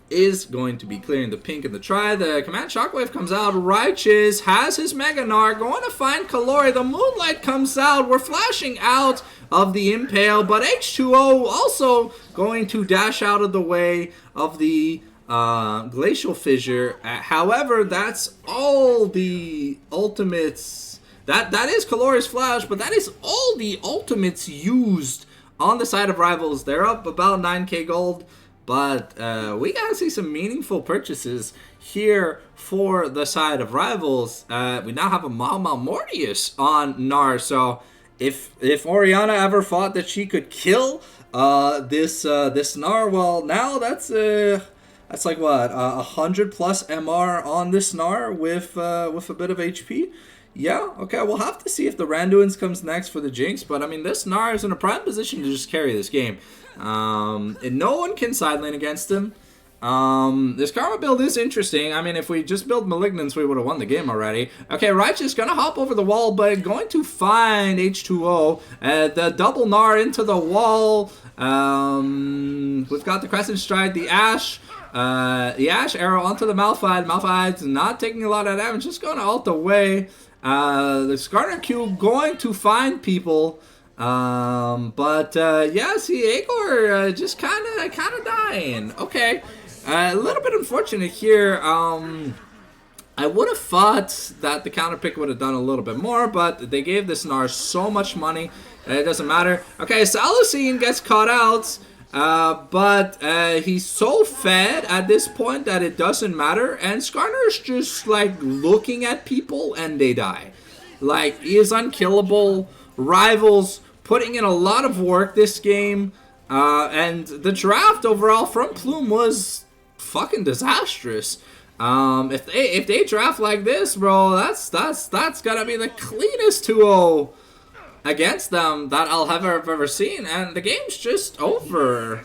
is going to be clearing the pink and the try. The command shockwave comes out. Righteous has his Mega Gnar, going to find Kalori. The Moonlight comes out. We're flashing out of the Impale, but H2O also going to dash out of the way of the Glacial Fissure. However, that's all the ultimates. That is Kalori's flash, but that is all the ultimates used on the side of Rivals. They're up about 9k gold. But we gotta see some meaningful purchases here for the side of Rivals. We now have a Mortius on Gnar. So if Orianna ever thought that she could kill this Gnar, well, now that's like what 100 plus MR on this Gnar with a bit of HP. Yeah, okay, we'll have to see if the Randuin's comes next for the Jinx, but I mean, this Gnar is in a prime position to just carry this game. And no one can side lane against him. This Karma build is interesting. I mean, if we just build Malignance, we would have won the game already. Okay, Righteous gonna hop over the wall, but going to find H2O. The double Gnar into the wall. We've got the Crescent Stride, the Ashe arrow onto the Malphite. Malphite's not taking a lot of damage, just gonna ult away. The Skarner Q going to find people. Yeah, see, Agor just kind of dying. Okay, a little bit unfortunate here. I would have thought that the counter pick would have done a little bit more, but they gave this Gnar so much money that it doesn't matter. Okay, Salusine gets caught out. But he's so fed at this point that it doesn't matter, and Skarner's just like looking at people and they die. Like, he is unkillable. Rivals putting in a lot of work this game, and the draft overall from Plume was fucking disastrous. If they draft like this, bro, that's gotta be the cleanest 2-0 against them that I'll have ever seen, and the game's just over.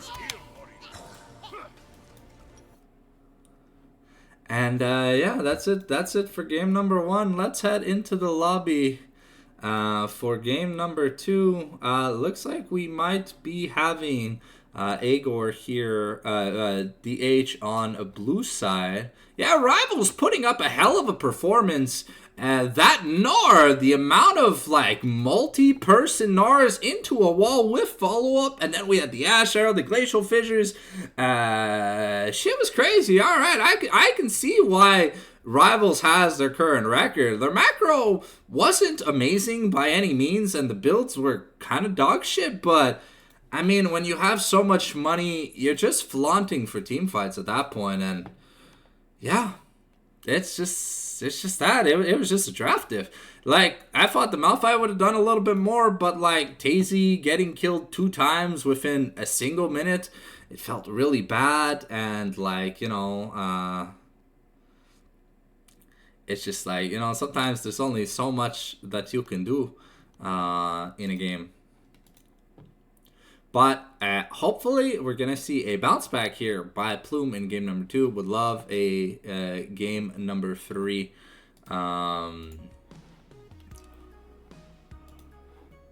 And yeah, that's it for game number 1. Let's head into the lobby for game number 2. Looks like we might be having Agor here, DH on a blue side. Yeah, Rivals putting up a hell of a performance. That Gnar, the amount of like multi-person Gnars into a wall with follow-up, and then we had the Ashe Arrow, the Glacial Fissures. Shit was crazy. All right, I can see why Rivals has their current record. Their macro wasn't amazing by any means, and the builds were kind of dog shit, but I mean, when you have so much money, you're just flaunting for team fights at that point, and yeah, it's just that. It was just a draft diff. Like, I thought the Malphite would have done a little bit more, but like Tazy getting killed 2 times within a single minute, it felt really bad, and like, you know, it's just like, you know, sometimes there's only so much that you can do in a game. But hopefully we're going to see a bounce back here by Plume in game number 2. Would love a game number 3.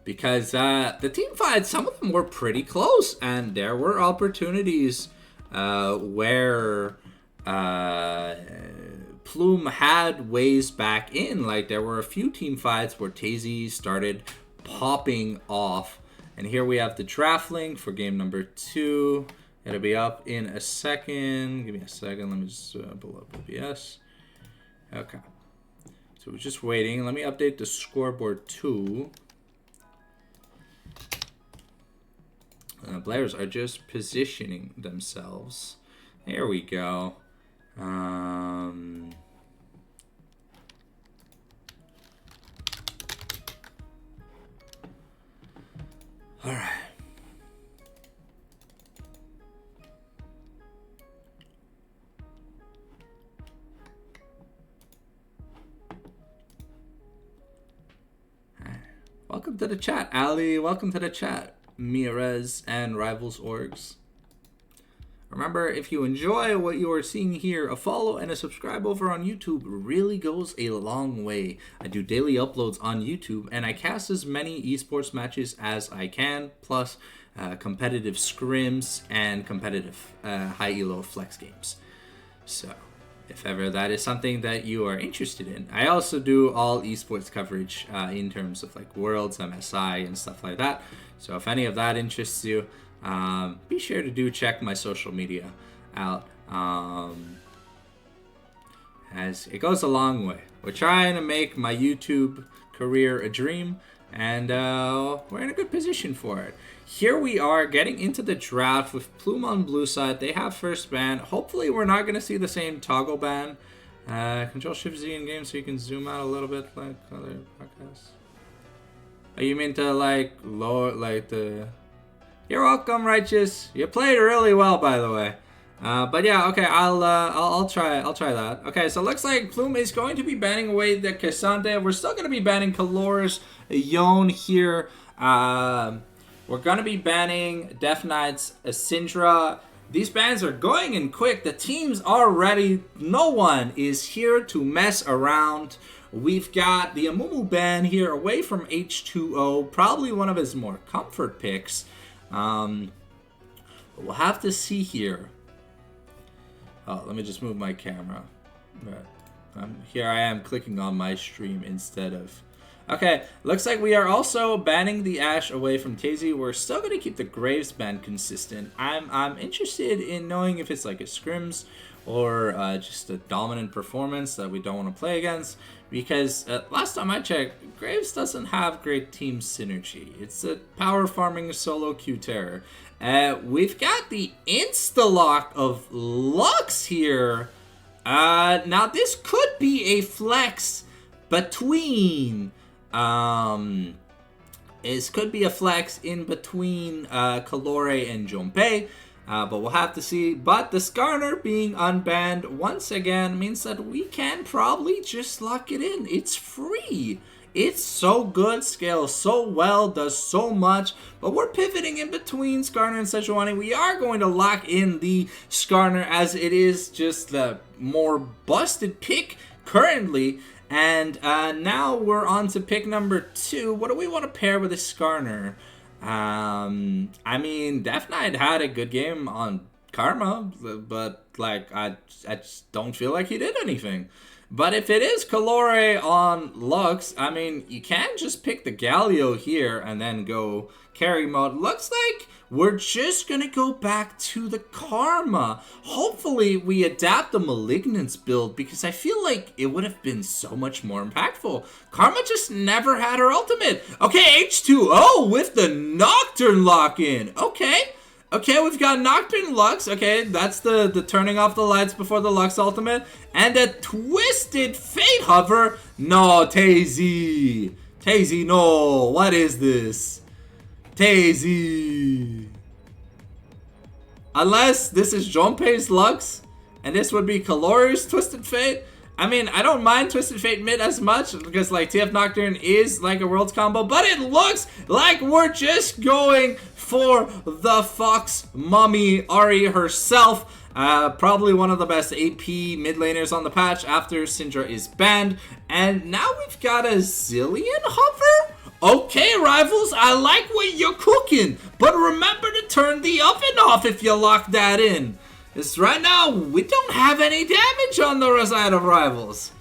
Because the team fights, some of them were pretty close. And there were opportunities where Plume had ways back in. Like, there were a few team fights where Tazy started popping off. And here we have the draft link for game number 2. It'll be up in a second. Give me a second. Let me just pull up OBS. Okay. So we're just waiting. Let me update the scoreboard too. Players are just positioning themselves. There we go. All right. Welcome to the chat, Ali. Welcome to the chat, Mirez and Rivals Orgs. Remember, if you enjoy what you are seeing here, a follow and a subscribe over on YouTube really goes a long way. I do daily uploads on YouTube, and I cast as many esports matches as I can, plus competitive scrims and competitive high elo flex games. So, if ever that is something that you are interested in. I also do all esports coverage in terms of like Worlds, MSI, and stuff like that. So if any of that interests you, be sure to do check my social media out, as it goes a long way. We're trying to make my YouTube career a dream, and we're in a good position for it. Here we are getting into the draft with Plume on blue side. They have first ban. Hopefully we're not going to see the same toggle ban. Control Shift Z in game so you can zoom out a little bit like other podcasts. Are you mean to like lower like the... You're welcome, Righteous. You played really well, by the way. But yeah, okay, I'll try that. Okay, so it looks like Plume is going to be banning away the Cassandra. We're still going to be banning Kalor's Yon here. We're going to be banning Death Knight's Syndra. These bans are going in quick. The teams are ready. No one is here to mess around. We've got the Amumu ban here away from H2O. Probably one of his more comfort picks. We'll have to see here. Oh, let me just move my camera. Here I am clicking on my stream instead of... Okay, looks like we are also banning the Ashe away from Tazy. We're still going to keep the Graves ban consistent. I'm interested in knowing if it's like a scrims or just a dominant performance that we don't want to play against. Because last time I checked, Graves doesn't have great team synergy. It's a power farming solo Q terror. We've got the insta-lock of Lux here. Now this could be a flex between... This could be a flex in between Kalore and Junpei, but we'll have to see. But the Skarner being unbanned once again means that we can probably just lock it in. It's free. It's so good, scales so well, does so much, but we're pivoting in between Skarner and Sejuani. We are going to lock in the Skarner as it is just the more busted pick currently. And now we're on to pick number 2. What do we want to pair with a Skarner? I mean, Death Knight had a good game on Karma, but like I just don't feel like he did anything. But if it is Kalore on Lux, I mean, you can just pick the Galio here and then go carry mode. Looks like we're just going to go back to the Karma. Hopefully, we adapt the Malignance build because I feel like it would have been so much more impactful. Karma just never had her ultimate. Okay, H2O with the Nocturne lock-in. Okay, we've got Nocturne Lux. Okay, that's the turning off the lights before the Lux ultimate. And a Twisted Fate Hover. No, Tazy. Tazy, no. What is this? Tazy. Unless this is Junpei's Lux, and this would be Kalore's Twisted Fate. I mean, I don't mind Twisted Fate mid as much, because like TF Nocturne is like a Worlds combo, but it looks like we're just going for the Fox Mummy Ari herself. Probably one of the best AP mid laners on the patch after Syndra is banned. And now we've got a Zillion Hover? Okay, Rivals, I like what you're cooking, but remember to turn the oven off if you lock that in. Because right now, we don't have any damage on the side of Rivals.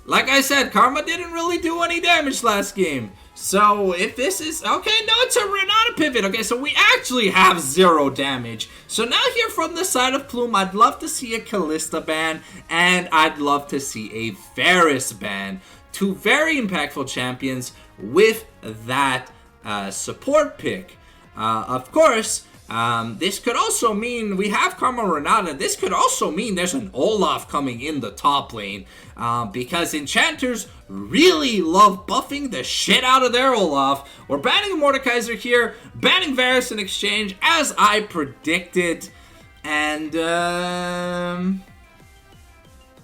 Like I said, Karma didn't really do any damage last game. So if this is... Okay, no, it's a Renata pivot. Okay, so we actually have 0 damage. So now here from the side of Plume, I'd love to see a Kalista ban, and I'd love to see a Varus ban. 2 very impactful champions with that support pick. Of course... this could also mean we have Karma Renata. This could also mean there's an Olaf coming in the top lane. Because enchanters really love buffing the shit out of their Olaf. We're banning Mordekaiser here, banning Varus in exchange, as I predicted. And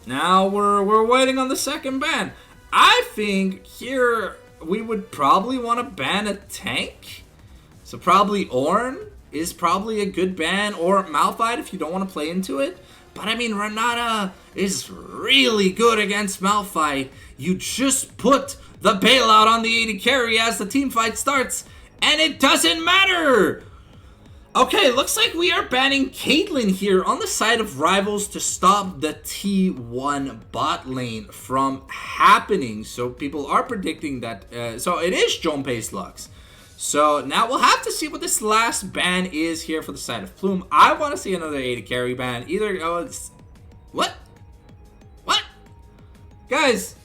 now we're waiting on the second ban. I think here we would probably want to ban a tank. So probably Ornn is probably a good ban, or Malphite if you don't want to play into it. But I mean, Renata is really good against Malphite. You just put the bailout on the AD carry as the team fight starts, and it doesn't matter! Okay, looks like we are banning Caitlyn here on the side of Rivals to stop the T1 bot lane from happening. So people are predicting that, so it is Junpei's Lux. So now we'll have to see what this last ban is here for the side of Plume. I want to see another AD carry ban. Either, oh, it's, what? Guys!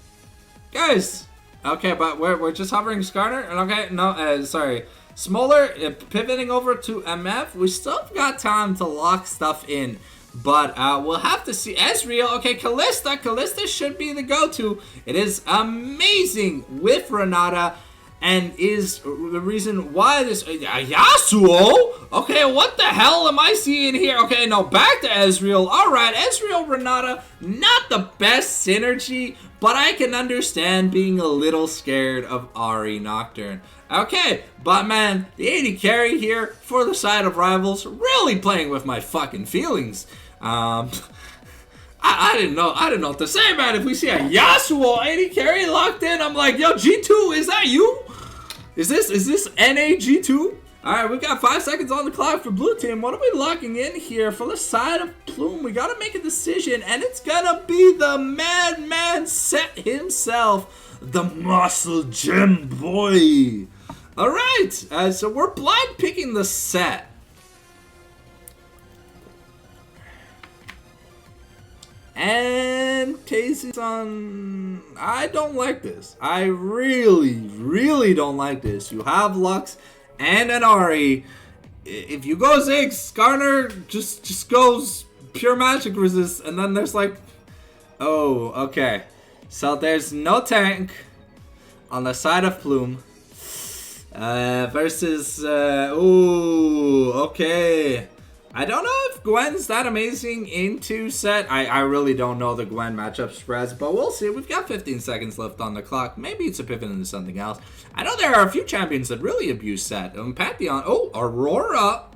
Okay, but we're just hovering Skarner, and okay, no, sorry. Smoller, pivoting over to MF. We still have got time to lock stuff in, but we'll have to see. Ezreal, okay, Kalista should be the go-to. It is amazing with Renata, and is the reason why this Yasuo. Okay, what the hell am I seeing here? Okay, no, back to Ezreal. All right, Ezreal Renata, not the best synergy, but I can understand being a little scared of Ahri Nocturne. Okay, but man, the AD carry here for the side of Rivals, really playing with my fucking feelings. I didn't know what to say, man. If we see a Yasuo AD carry locked in, I'm like, yo, G2, is that you? Is this NA G2? Alright, we've got 5 seconds on the clock for blue team. What are we locking in here for the side of Plume? We gotta make a decision, and it's gonna be the madman Set himself, the muscle gym boy. Alright, so we're blind picking the Set. And Casey's on. I don't like this. I really don't like this. You have Lux and an Ahri. If you go Ziggs, Skarner just goes pure magic resist, and then there's like, oh, okay. So there's no tank on the side of Plume. Versus, ooh, okay. I don't know if Gwen's that amazing into Set. I really don't know the Gwen matchup spreads, but we'll see. We've got 15 seconds left on the clock. Maybe it's a pivot into something else. I know there are a few champions that really abuse Set. Pantheon. Oh, Aurora.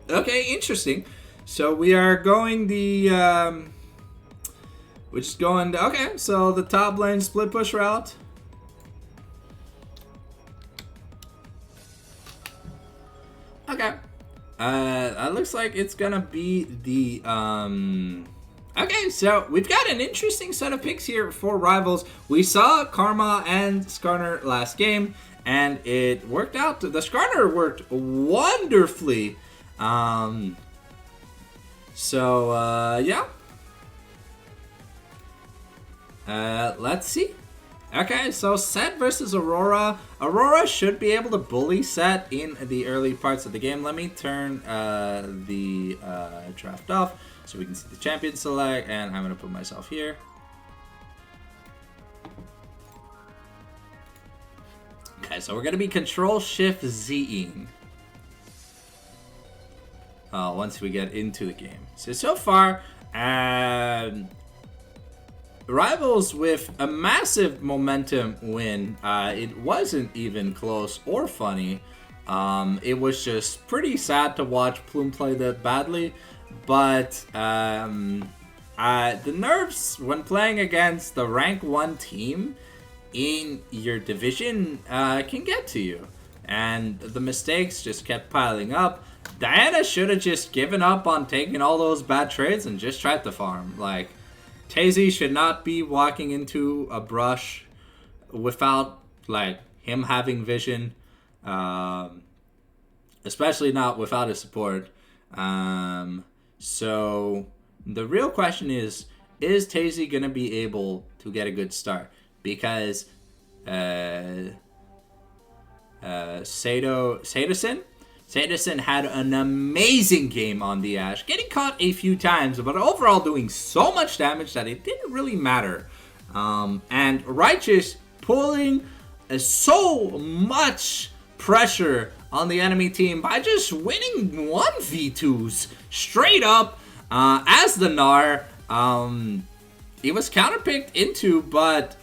Okay, interesting. So we are going the, we're just going, okay, so the top lane split push route. Okay. That looks like it's gonna be the, okay, so we've got an interesting set of picks here for Rivals. We saw Karma and Skarner last game, and it worked out. The Skarner worked wonderfully. Yeah. Let's see. Okay, so Set versus Aurora. Aurora should be able to bully Set in the early parts of the game. Let me turn the draft off so we can see the champion select, and I'm going to put myself here. Okay, so we're going to be Control-Shift-Z-ing once we get into the game. So far, Rivals with a massive momentum win. It wasn't even close or funny. It was just pretty sad to watch Plume play that badly. But the nerves when playing against the rank 1 team in your division can get to you. And the mistakes just kept piling up. Diana should have just given up on taking all those bad trades and just tried to farm. Like, Tazy should not be walking into a brush without, like, him having vision. Especially not without his support. So, the real question is Tazy going to be able to get a good start? Because Sadison had an amazing game on the Ashe, getting caught a few times, but overall doing so much damage that it didn't really matter. And Righteous pulling so much pressure on the enemy team by just winning 1v2s straight up as the Gnar. He was counterpicked into, but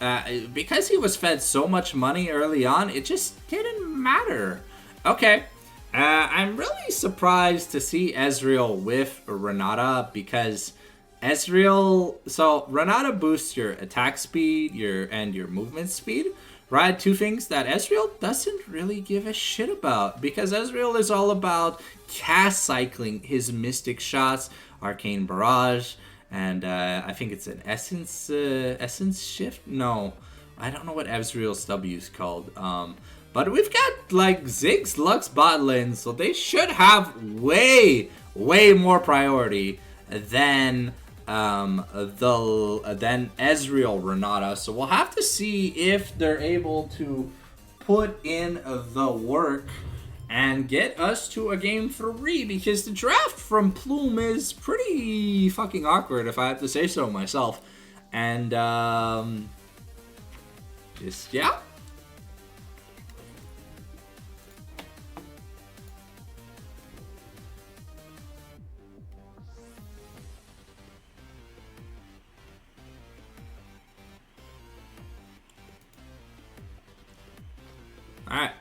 because he was fed so much money early on, it just didn't matter. Okay. I'm really really surprised to see Ezreal with Renata because Ezreal. So Renata boosts your attack speed, your movement speed. Right, two things that Ezreal doesn't really give a shit about because Ezreal is all about cast cycling his mystic shots, arcane barrage, and I think it's an essence shift. No, I don't know what Ezreal's W is called. But we've got like Ziggs, Lux bot lane, so they should have way more priority than than Ezreal Renata. So we'll have to see if they're able to put in the work and get us to a game 3 because the draft from Plume is pretty fucking awkward if I have to say so myself. And just yeah. Alright,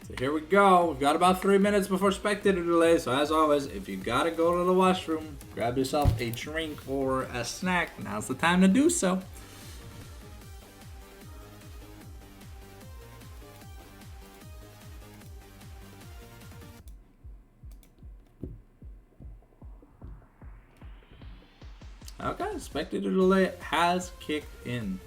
so here we go. We've got about 3 minutes before spectator delay, so as always, if you gotta go to the washroom, grab yourself a drink or a snack, now's the time to do so. Okay, spectator delay has kicked in.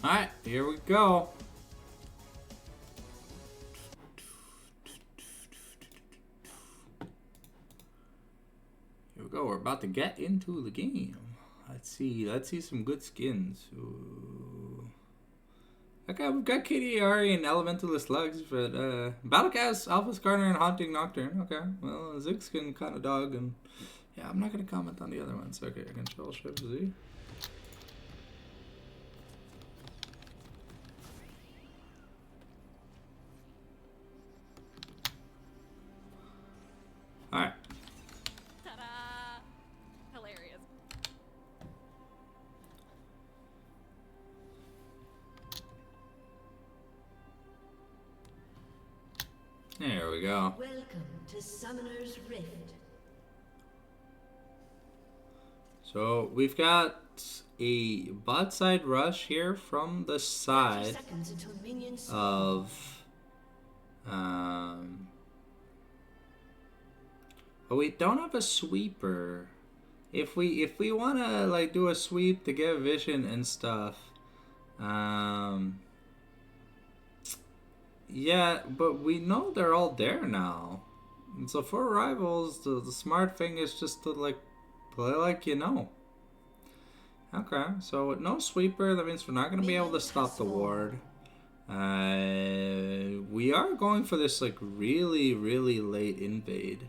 Alright, here we go. Here we go. We're about to get into the game. Let's see some good skins. Ooh. Okay, we've got KDR and Elementalist Slugs, but Battlecast, Alpha Skarner, and Haunting Nocturne. Okay, well, Ziggs skin kind of dog, and yeah, I'm not gonna comment on the other ones. Okay, Control Shift Z. Alright. Ta-da! Hilarious. There we go. Welcome to Summoner's Rift. So we've got a bot side rush here from the 30 side seconds until minions spawn. of but we don't have a sweeper. If we wanna like do a sweep to get vision and stuff, yeah, but we know they're all there now. And so for rivals, the smart thing is just to like play like you know. Okay, so with no sweeper, that means we're not gonna be able to stop the ward. We are going for this like really late invade.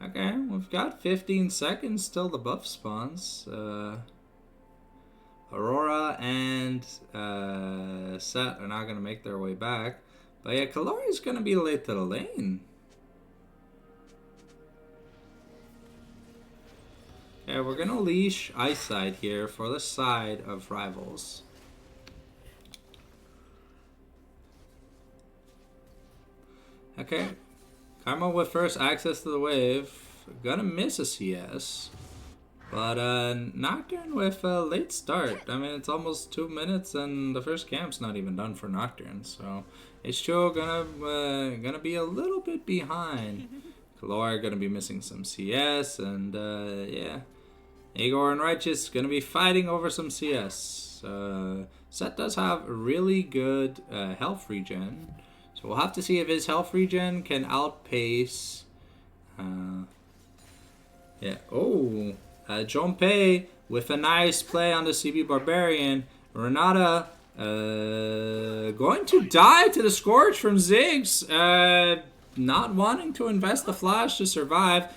Okay, we've got 15 seconds till the buff spawns. Aurora and Set are not going to make their way back. But yeah, Kalori is going to be late to the lane. Yeah, we're going to leash Eyesight here for the side of rivals. Okay, Karma with first access to the wave. Gonna miss a CS. But Nocturne with a late start. I mean, it's almost 2 minutes and the first camp's not even done for Nocturne. So H2O gonna be a little bit behind. Kalor gonna be missing some CS, and yeah. Igor and Righteous gonna be fighting over some CS. Set does have really good health regen. So we'll have to see if his health regen can outpace. Yeah. Oh, Jonpei with a nice play on the CB Barbarian. Renata going to die to the Scorch from Ziggs. Not wanting to invest the flash to survive.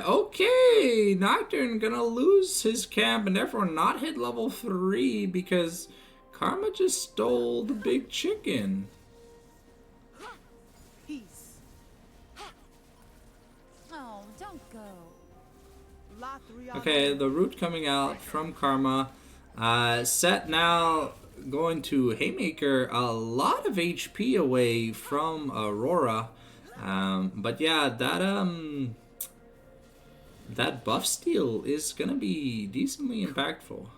Okay, Nocturne gonna lose his camp and therefore not hit level 3 because Karma just stole the big chicken. Peace. Oh, don't go. Lot 3 on Okay, the root coming out from Karma. Set now going to Haymaker a lot of HP away from Aurora. But yeah, that buff steal is gonna be decently impactful.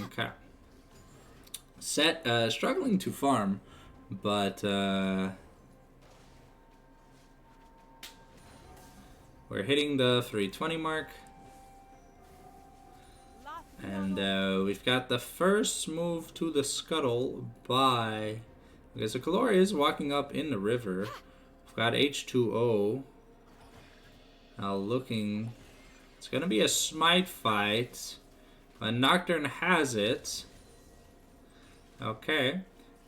Okay. Set struggling to farm, but we're hitting the 320 mark. And we've got the first move to the scuttle by... Okay, so Kalori is walking up in the river. We've got H2O. Now looking... It's going to be a smite fight. But Nocturne has it. Okay.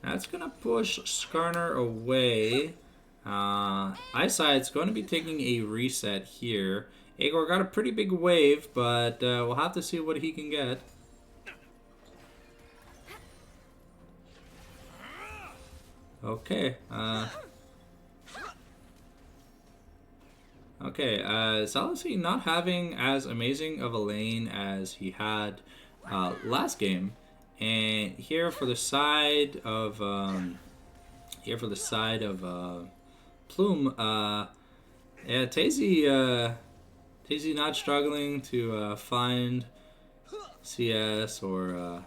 That's going to push Skarner away. Eyesight's going to be taking a reset here. Igor got a pretty big wave, but we'll have to see what he can get. Okay. Okay. Salasi not having as amazing of a lane as he had last game, and here for the side of Plume. Yeah, Tazy not struggling to find CS or...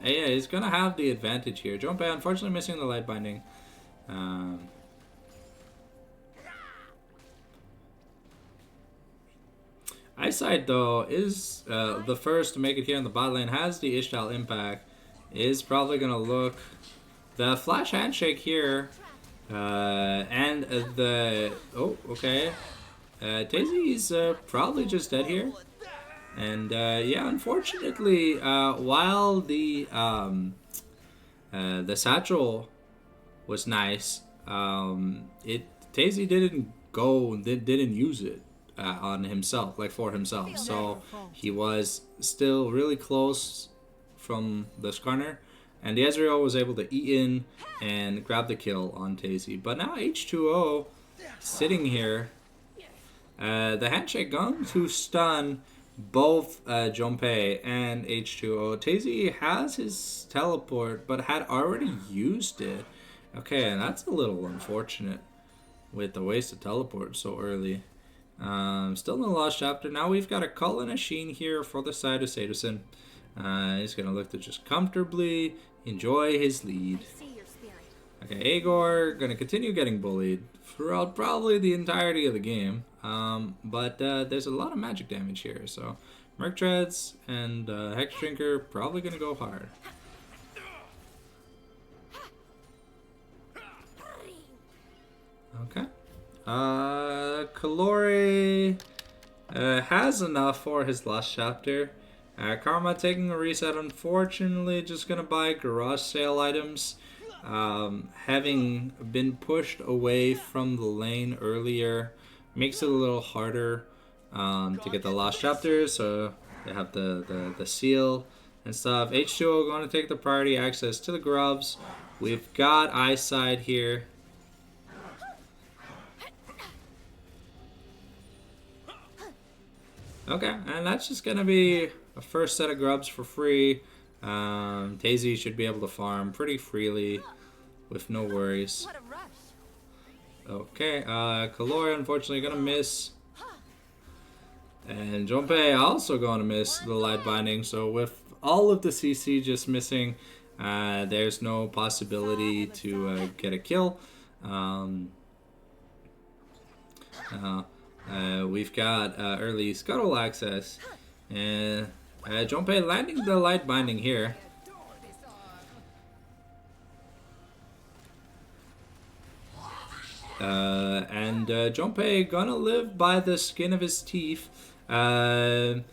yeah, he's going to have the advantage here. Jonpei unfortunately missing the light binding. Eyesight, though, is the first to make it here in the bot lane. Has the Ishtal impact. Is probably going to look... The flash handshake here. And the... Oh, okay. Tazy's probably just dead here. And yeah, unfortunately, while the satchel was nice, Tazy didn't use it on himself, like for himself. So he was still really close from the Skarner, and the Ezreal was able to eat in and grab the kill on Tazy. But now H2O sitting here. The handshake going to stun both Jonpei and H2O. Tazy has his teleport, but had already used it. Okay, and that's a little unfortunate with the waste of teleport so early. Still in the lost chapter. Now we've got a Cull and a Sheen here for the side of Sadison. He's going to look to just comfortably enjoy his lead. Okay, Agor going to continue getting bullied throughout probably the entirety of the game. But there's a lot of magic damage here. So Merc Treads and Hex Drinker probably going to go hard. Okay. Kalori has enough for his last chapter. Karma taking a reset, unfortunately, just gonna buy garage sale items. Having been pushed away from the lane earlier makes it a little harder to get the last chapter, so they have the seal and stuff. H2O going to take the priority access to the grubs. We've got eyesight here. Okay, and that's just gonna be a first set of grubs for free. Daisy should be able to farm pretty freely with no worries. Okay, Kalori unfortunately gonna miss. And Junpei also gonna miss the light binding, so with all of the CC just missing, there's no possibility to get a kill. We've got early scuttle access, and Junpei landing the light binding here. And Junpei gonna live by the skin of his teeth. Going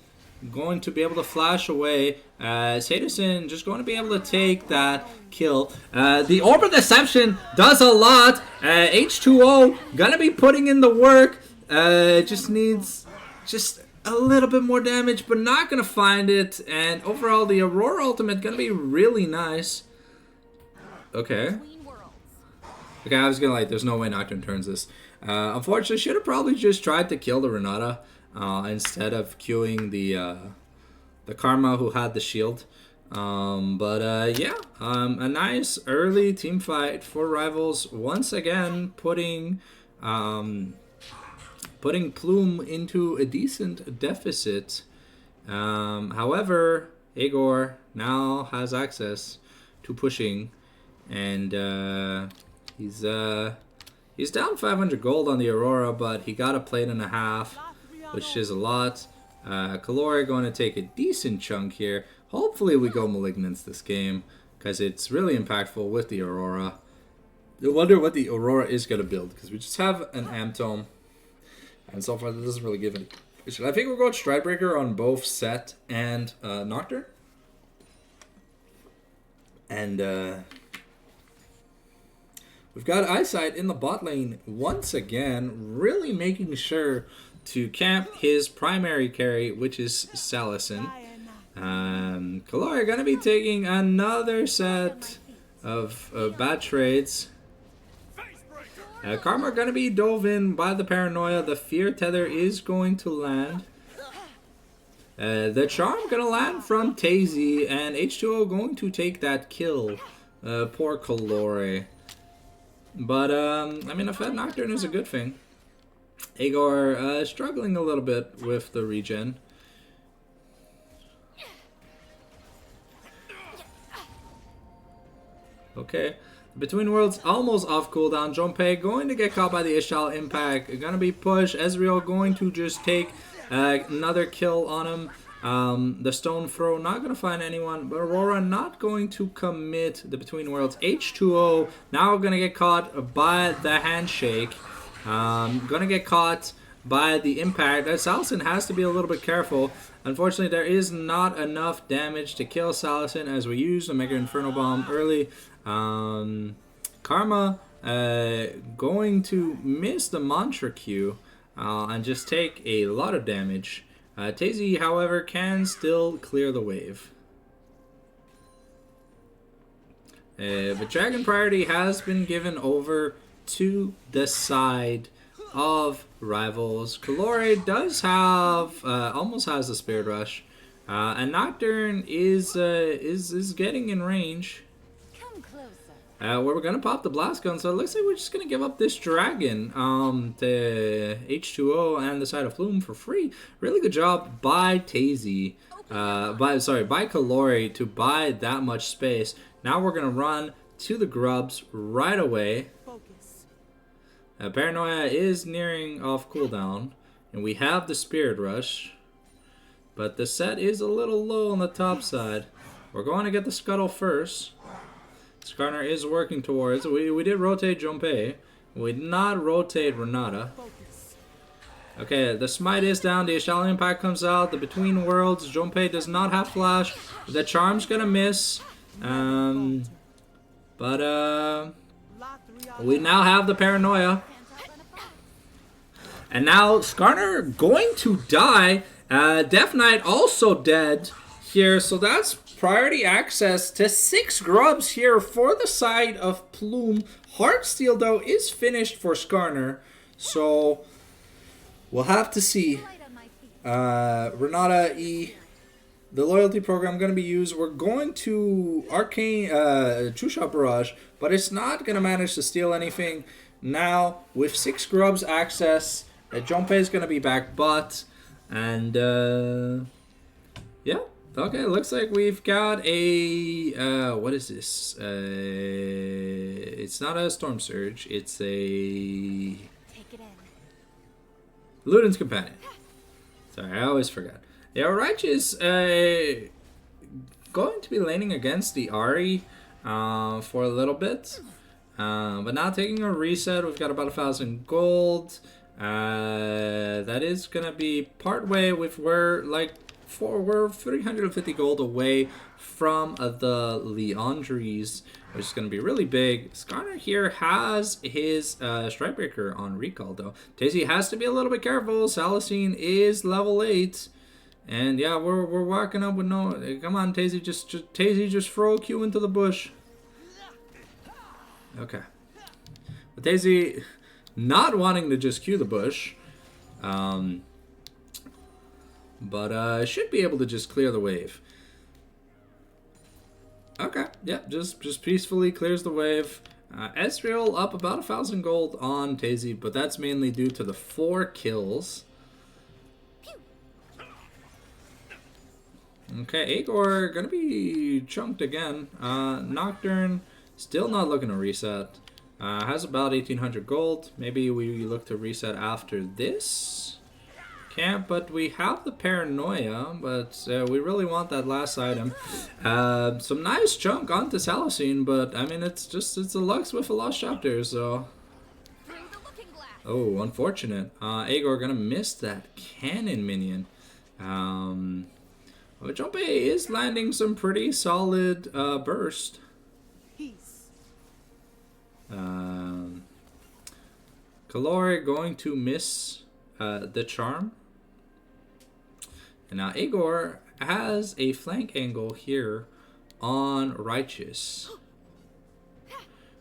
to be able to flash away. Sadison just going to be able to take that kill. The Orb of Deception does a lot. H2O gonna be putting in the work. Just needs just a little bit more damage, but not gonna find it. And overall, the Aurora ultimate gonna be really nice. Okay. Okay, I was gonna like, there's no way Nocturne turns this. Unfortunately, should have probably just tried to kill the Renata instead of queuing the Karma who had the shield. Yeah, a nice early team fight for Rivals. Once again, putting Plume into a decent deficit. However, Agor now has access to pushing, and he's down 500 gold on the Aurora, but he got a plate and a half, which is a lot. Kalori going to take a decent chunk here. Hopefully we go Malignance this game, because it's really impactful with the Aurora. I wonder what the Aurora is going to build, because we just have an Amtome. And so far, that doesn't really give any. I think we're going Stridebreaker on both Set and Nocturne. And we've got Eyesight in the bot lane once again, really making sure to camp his primary carry, which is Salison. Kalori going to be taking another set of bad trades. Karma going to be dove in by the Paranoia. The Fear Tether is going to land. The Charm going to land from Tazy, and H2O going to take that kill. Poor Kalori. But, I mean, a Fed Nocturne is a good thing. Agor struggling a little bit with the regen. Okay. Between Worlds almost off cooldown. Junpei going to get caught by the Ishtal impact. Gonna be pushed. Ezreal going to just take another kill on him. The Stone Throw not gonna find anyone. But Aurora not going to commit the Between Worlds. H2O now gonna get caught by the handshake. Gonna get caught by the impact. Salison has to be a little bit careful. Unfortunately, there is not enough damage to kill Salison as we use the Mega Inferno Bomb early. Karma going to miss the Mantra Q and just take a lot of damage. Tazy, however, can still clear the wave. But Dragon Priority has been given over to the side of Rivals. Kalori does have, almost has the Spirit Rush. And Nocturne is getting in range. where we're gonna pop the blast gun. So it looks like we're just gonna give up this dragon to H2O and the side of Plume for free. Really good job by Tazy, by Kalori to buy that much space. Now we're gonna run to the grubs right away. Focus. Paranoia is nearing off cooldown, and we have the Spirit Rush, but the set is a little low on the top side. We're going to get the Scuttle first. Skarner is working towards. We did rotate Junpei. We did not rotate Renata. Focus. Okay, the Smite is down. The Ashali Impact comes out. The Between Worlds. Junpei does not have Flash. The Charm's gonna miss. But we now have the Paranoia. And now Skarner going to die. Death Knight also dead here. So that's priority access to 6 grubs here for the side of Plume. Heartsteel, though, is finished for Skarner. So we'll have to see. Renata E. The loyalty program going to be used. We're going to Arcane True Shot Barrage, but it's not going to manage to steal anything. Now, with 6 grubs access, Junpei is going to be back butt. And, yeah. Okay, looks like we've got a, what is this? It's not a Storm Surge. It's a Take it in. Luden's Companion. Sorry, I always forget. Yeah, Righteous going to be laning against the Ahri for a little bit. But now taking a reset, we've got about 1,000 gold. That is going to be partway with we're 350 gold away from the Leandries, which is going to be really big. Skarner here has his Strikebreaker on recall, though. Tazy has to be a little bit careful. Salicine is level 8. And yeah, we're walking up with no... Come on, Tazy, just throw a Q into the bush. Okay. But Tazy not wanting to just Q the bush. But should be able to just clear the wave. Okay, yeah, just peacefully clears the wave. Ezreal up about 1,000 gold on Tazy, but that's mainly due to the 4 kills. Okay, Agor gonna be chunked again. Nocturne still not looking to reset. Has about 1,800 gold. Maybe we look to reset after this. Can't, but we have the Paranoia, but we really want that last item. Some nice chunk onto Salicine, but I mean it's a Lux with a lost chapter, so. Bring the looking glass. Oh, unfortunate. Agor gonna miss that cannon minion. But Junpei is landing some pretty solid burst. Peace. Kalori going to miss the charm. And now Agor has a flank angle here on Righteous.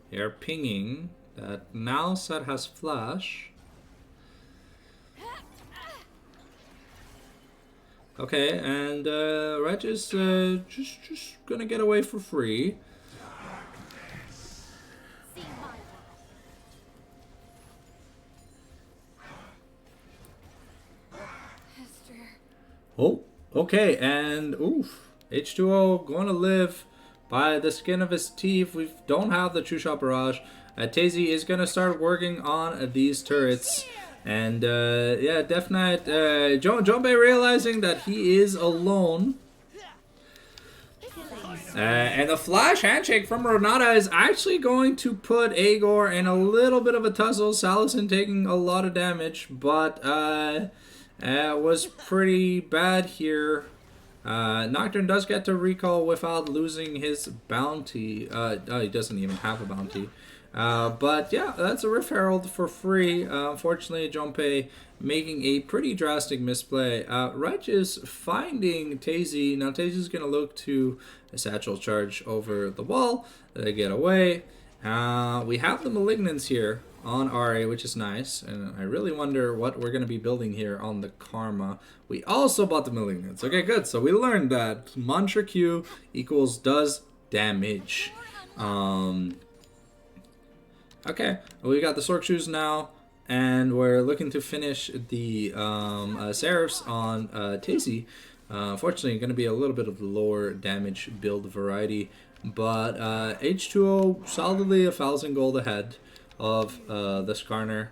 They are pinging that now Set has flash. Okay, and Righteous just gonna get away for free. See my Esther. Oh, okay, and oof. H2O going to live by the skin of his teeth. We don't have the True Shot Barrage. Tazy is going to start working on these turrets. And yeah, Death Knight, Junpei realizing that he is alone. And the flash handshake from Renata is actually going to put Agor in a little bit of a tussle. Salicine taking a lot of damage, but was pretty bad here. Nocturne does get to recall without losing his bounty. He doesn't even have a bounty. But yeah, that's a Rift Herald for free. Unfortunately, Junpei making a pretty drastic misplay. Righteous finding Tazy. Now Tazy's going to look to a satchel charge over the wall to get away. We have the Malignants here on Ahri, which is nice. And I really wonder what we're going to be building here on the Karma. We also bought the Malignants. Okay, good. So we learned that Mantra Q equals does damage. Okay, well, we got the Sork shoes now, and we're looking to finish the Seraphs on Tazy. Unfortunately, going to be a little bit of the lower damage build variety, but H2O solidly 1,000 gold ahead of the Skarner.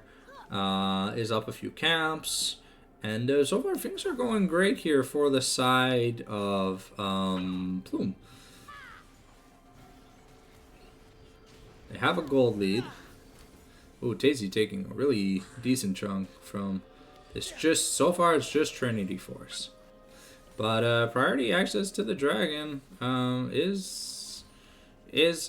Is up a few camps, and so far things are going great here for the side of Plume. They have a gold lead. Ooh, Tazy taking a really decent chunk from. It's just so far it's just Trinity Force, but priority access to the dragon is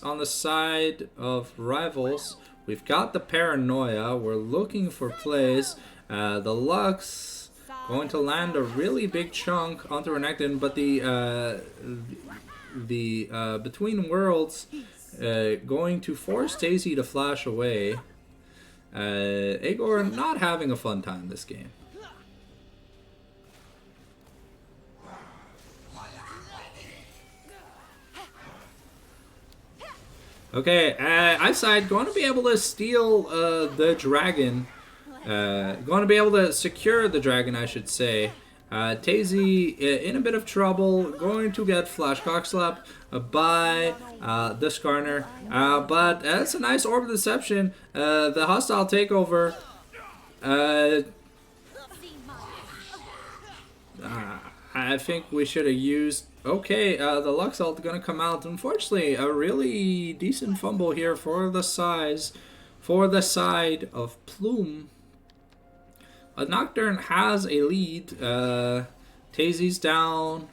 on the side of rivals. We've got the Paranoia. We're looking for plays. The Lux going to land a really big chunk onto Renekton, but the Between Worlds going to force Tazy to flash away. Agor not having a fun time this game. Okay, Eyesight going to be able to steal the dragon. Going to be able to secure the dragon, I should say. Tazy in a bit of trouble, going to get flash cockslapped by the Skarner. But that's a nice orb of deception. The hostile takeover. I think we should have used. Okay, the Lux ult gonna come out. Unfortunately, a really decent fumble here for the side of Plume. Nocturne has a lead. Tazy's down.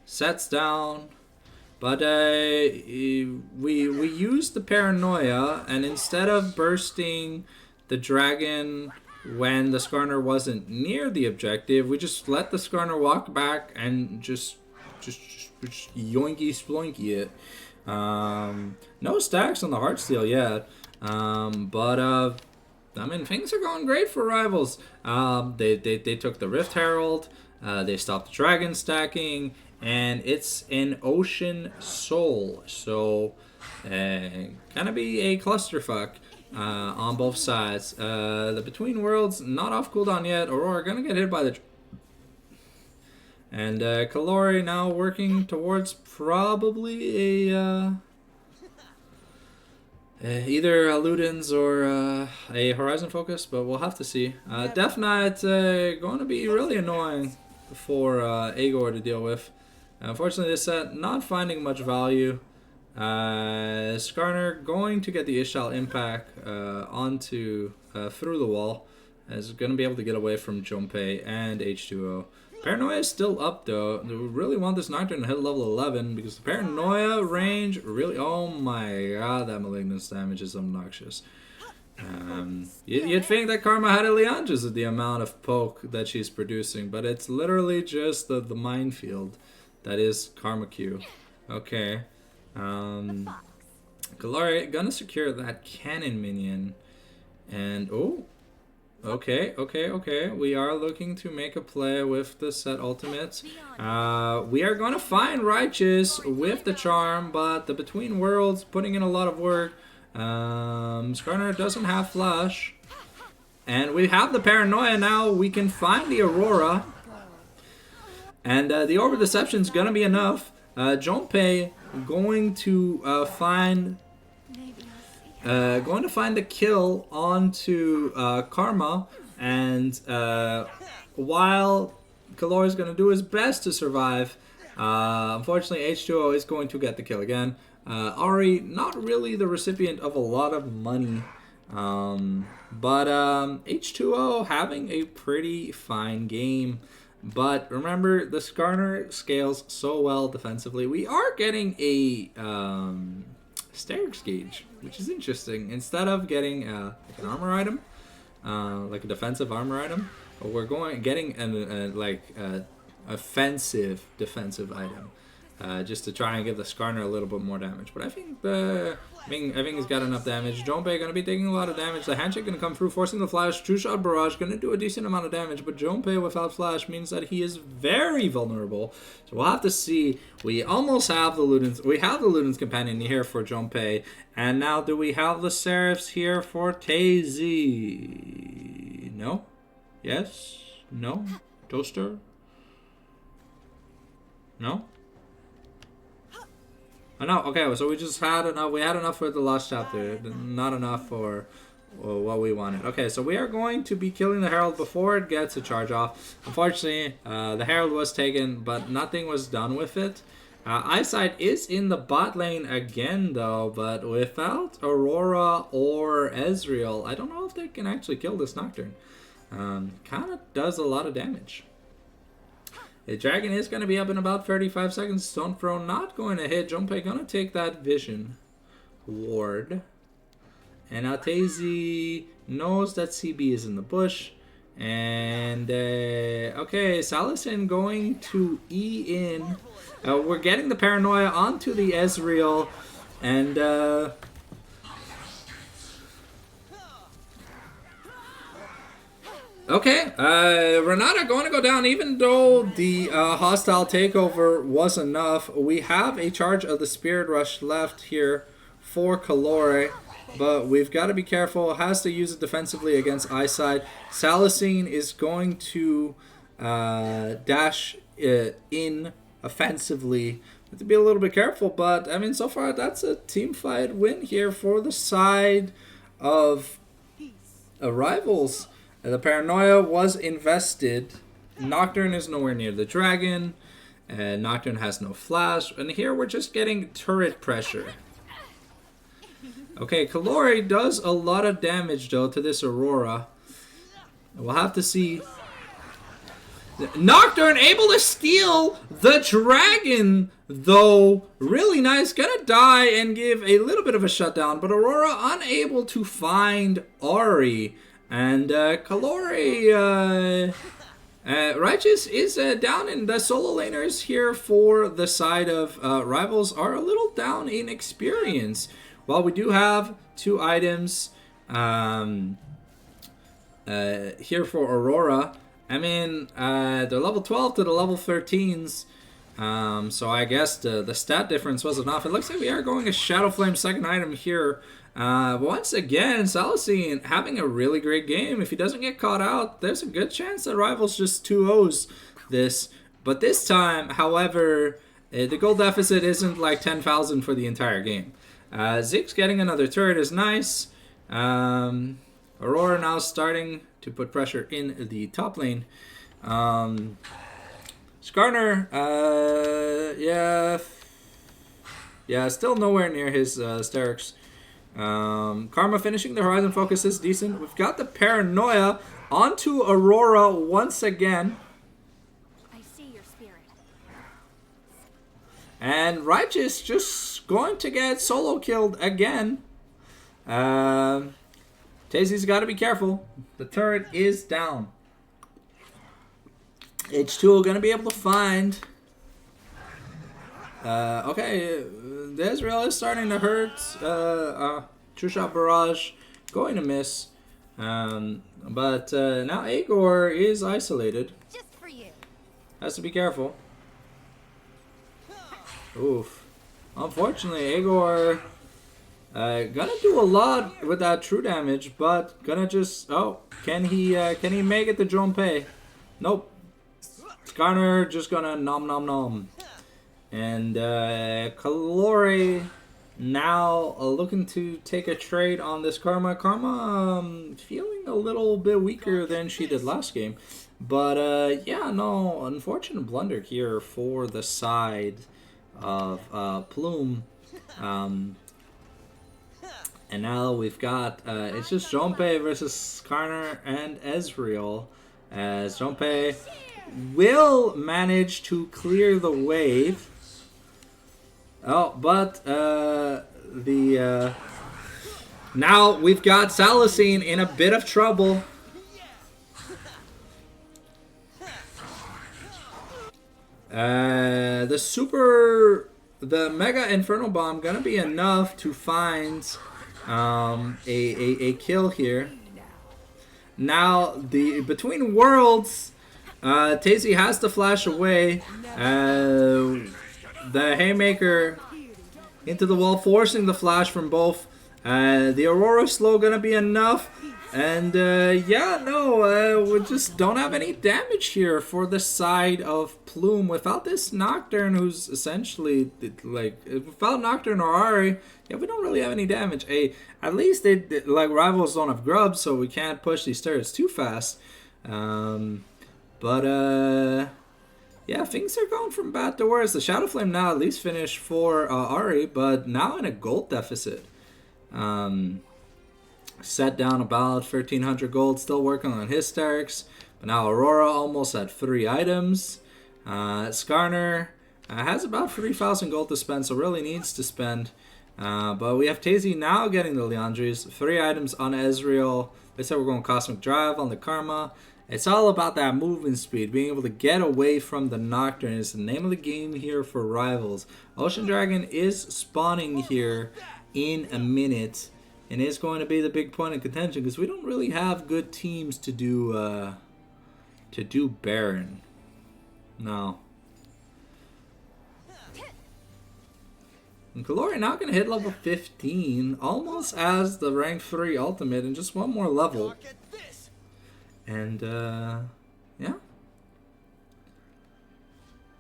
Set's down. But we used the Paranoia, and instead of bursting the dragon when the Skarner wasn't near the objective, we just let the Skarner walk back and just yoinky sploinky it. No stacks on the Heartsteel yet. But I mean, things are going great for rivals. They took the Rift Herald. They stopped the dragon stacking, and it's an Ocean Soul. So, gonna be a clusterfuck on both sides. The Between Worlds not off cooldown yet. Aurora gonna get hit by the. And Kalori now working towards probably a. Either a Ludens or a Horizon Focus, but we'll have to see. Death Knight going to be really annoying for Agor to deal with. Unfortunately, this set not finding much value. Skarner going to get the Ishal impact onto through the wall. Is going to be able to get away from Junpei and H2O. Paranoia is still up though. We really want this Nocturne to hit level 11 because the Paranoia range really. Oh my god, that Malignance damage is obnoxious. You'd think that Karma had a Leandris with the amount of poke that she's producing, but it's literally just the minefield that is Karma Q. Okay. Kalari gonna secure that cannon minion. And oh. Okay. We are looking to make a play with the set ultimates. We are going to find Righteous with the charm, but the Between Worlds putting in a lot of work. Skarner doesn't have flash. And we have the Paranoia now. We can find the Aurora. And the Orb of Deception is going to be enough. Junpei going to find the kill onto Karma, and while Kalor is going to do his best to survive, unfortunately H2O is going to get the kill again. Ari not really the recipient of a lot of money, but H2O having a pretty fine game. But remember, the Skarner scales so well defensively. We are getting a Sterix gauge, which is interesting. Instead of getting like an armor item, like a defensive armor item, we're getting an offensive defensive item. just to try and give the Skarner a little bit more damage. But I think he's got enough damage. Jonpei going to be taking a lot of damage. The handshake going to come through, forcing the flash. True shot barrage going to do a decent amount of damage, but Jonpei without flash means that he is very vulnerable. So we'll have to see. We almost have the Luden's. We have the Luden's companion here for Jonpei, and now do we have the Seraphs here for Tazy? No. Yes. No. Toaster. No. Oh, no, okay, so we just had enough. We had enough for the last chapter, not enough for what we wanted. Okay, so we are going to be killing the Herald before it gets a charge off. Unfortunately, the Herald was taken, but nothing was done with it. Eyesight is in the bot lane again, though, but without Aurora or Ezreal, I don't know if they can actually kill this Nocturne. Kind of does a lot of damage. The dragon is going to be up in about 35 seconds. Stone Throw not going to hit. Junpei going to take that vision ward. And now Tazy knows that CB is in the bush. And, okay, Salison going to E in. We're getting the Paranoia onto the Ezreal. And, okay, Renata going to go down. Even though the hostile takeover was enough, we have a charge of the Spirit Rush left here for Calore, but we've got to be careful. Has to use it defensively against Eyesight. Salicine is going to dash in offensively. Have to be a little bit careful, but I mean, so far that's a team fight win here for the side of Rivals. The Paranoia was invested. Nocturne is nowhere near the dragon. Nocturne has no flash. And here we're just getting turret pressure. Okay, Calore does a lot of damage, though, to this Aurora. We'll have to see. Nocturne able to steal the dragon, though. Really nice. Gonna die and give a little bit of a shutdown. But Aurora unable to find Ahri. And Calore, Righteous is down in the solo laners here for the side of Rivals are a little down in experience. While we do have 2 items here for Aurora, I mean, they're level 12 to the level 13s. So I guess the stat difference was enough. It looks like we are going a Shadow Flame second item here. Once again, Salicine having a really great game. If he doesn't get caught out, there's a good chance that Rivals just 2-0s this. But this time, however, the goal deficit isn't like 10,000 for the entire game. Ziggs getting another turret is nice. Aurora now starting to put pressure in the top lane. Skarner, yeah, still nowhere near his Sterix. Karma finishing the Horizon focus is decent. We've got the Paranoia onto Aurora once again. I see your spirit. And Righteous just going to get solo killed again. Tazy's got to be careful. The turret is down. H2 going to be able to find. Okay, the Ezreal is starting to hurt. True Shot Barrage going to miss. But now Agor is isolated. Just for you. Has to be careful. Oof. Unfortunately, Agor gonna do a lot with that true damage, but gonna just can he make it to Junpei? Nope. Skarner just gonna nom. And Calore now looking to take a trade on this Karma. Karma feeling a little bit weaker than she did last game. But yeah, no, unfortunate blunder here for the side of Plume. And now we've got, it's just Junpei versus Skarner and Ezreal. As Junpei will manage to clear the wave. Oh, but now we've got Salicine in a bit of trouble. the Mega Inferno Bomb gonna be enough to find a kill here. Now the between worlds, Tazy has to flash away. The haymaker into the wall, forcing the flash from both. The Aurora slow gonna be enough. And yeah, no, we just don't have any damage here for the side of Plume. Without this Nocturne, who's essentially like, without Nocturne or Ari, yeah, we don't really have any damage. At least like rivals don't have grubs, so we can't push these turrets too fast. Yeah, things are going from bad to worse. The Shadow Flame now at least finished for Ari, but now in a gold deficit. Set down about 1,300 gold, still working on Hysterics. But now Aurora almost at 3 items. Skarner has about 3,000 gold to spend, so really needs to spend. But we have Tazy now getting the Leandries. 3 items on Ezreal. They said we're going Cosmic Drive on the Karma. It's all about that movement speed. Being able to get away from the Nocturne is the name of the game here for rivals. Ocean Dragon is spawning here in a minute. And it's going to be the big point of contention because we don't really have good teams to do Baron. No. And Kalori now going to hit level 15, almost as the rank 3 ultimate, and just one more level. And yeah.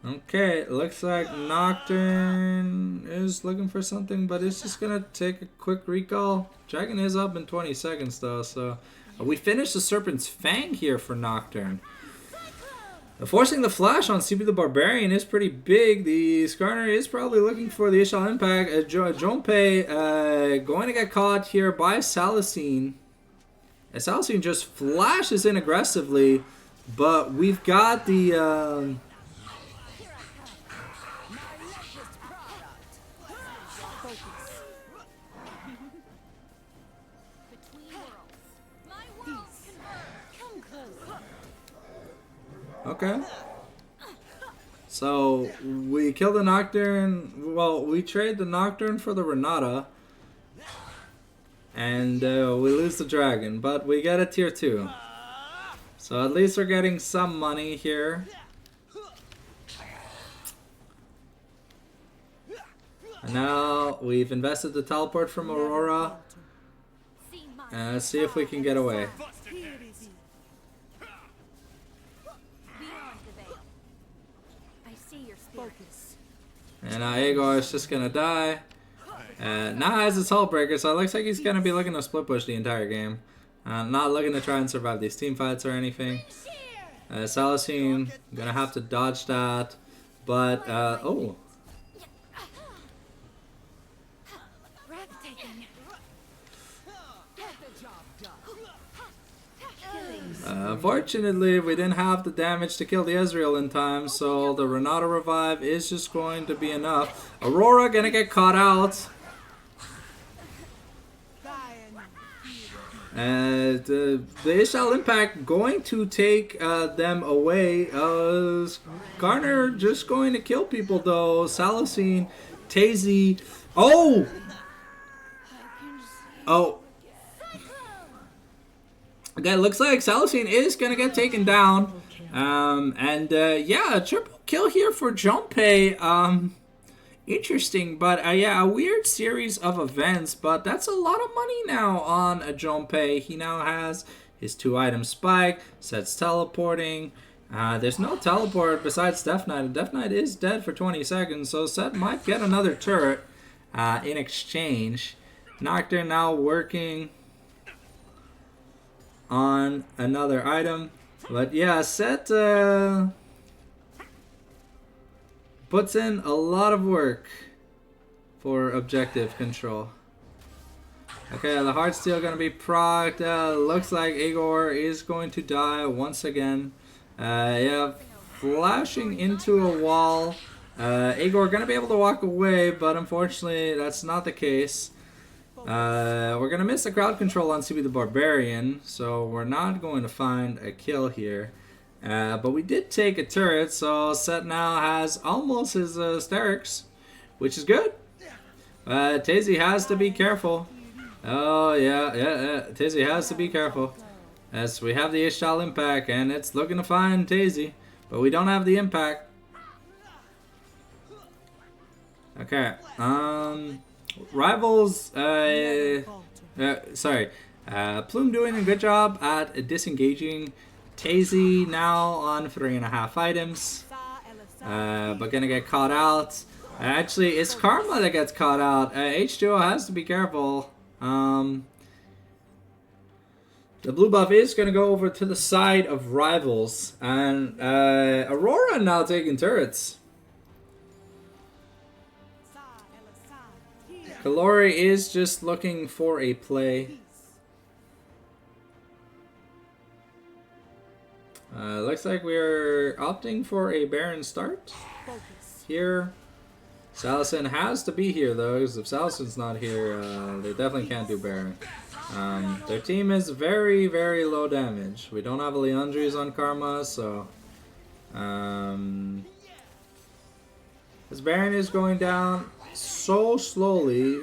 Okay, looks like Nocturne is looking for something, but it's just gonna take a quick recall. Dragon is up in 20 seconds though, so we finished the Serpent's Fang here for Nocturne. Forcing the flash on CB the Barbarian is pretty big. The Skarner is probably looking for the Ishal Impact. Jonpei going to get caught here by Salicine. Salicine just flashes in aggressively, but we've got the... Okay. So we kill the Nocturne. Well, we trade the Nocturne for the Renata. And we lose the Dragon. But we get a tier 2. So at least we're getting some money here. And now we've invested the teleport from Aurora. Let's see if we can get away. And Aegor is just gonna die. Now has his Hull Breaker, so it looks like he's gonna be looking to split push the entire game. Not looking to try and survive these team fights or anything. Salicine gonna have to dodge that, but oh. Unfortunately, we didn't have the damage to kill the Ezreal in time, so the Renata revive is just going to be enough. Aurora gonna get caught out. And the Ishal Impact going to take them away. Garner just going to kill people though. Salicine, Tazy. Oh! Oh. Okay, looks like Salicine is going to get taken down. Yeah, a triple kill here for Jonpei. Interesting, but yeah, a weird series of events, but that's a lot of money now on Jonpei. He now has his 2-item spike, Set's teleporting. There's no teleport besides Death Knight. Death Knight is dead for 20 seconds, so Set might get another turret in exchange. Nocturne now working on another item, but yeah, Set puts in a lot of work for objective control. Okay, the Heartsteel gonna be procced. Looks like Aegor is going to die once again. Yeah, flashing into a wall. Aegor gonna be able to walk away, but unfortunately that's not the case. We're gonna miss the crowd control on CB the Barbarian, so we're not going to find a kill here. But we did take a turret, so Set now has almost his Sterix, which is good. Tazy has to be careful. Oh, yeah. Tazy has to be careful. As we have the Ishtal impact, and it's looking to find Tazy, but we don't have the impact. Okay. Rivals. Sorry. Plume doing a good job at disengaging. Tazy now on 3.5 items. But gonna get caught out. Actually, it's Karma that gets caught out. H2O has to be careful. The blue buff is going to go over to the side of Rivals. And Aurora now taking turrets. Kalori is just looking for a play. Looks like we're opting for a Baron start here. Salison has to be here though, because if Salison's not here, they definitely can't do Baron. Their team is very, very low damage. We don't have a Leandries on Karma, so this Baron is going down so slowly.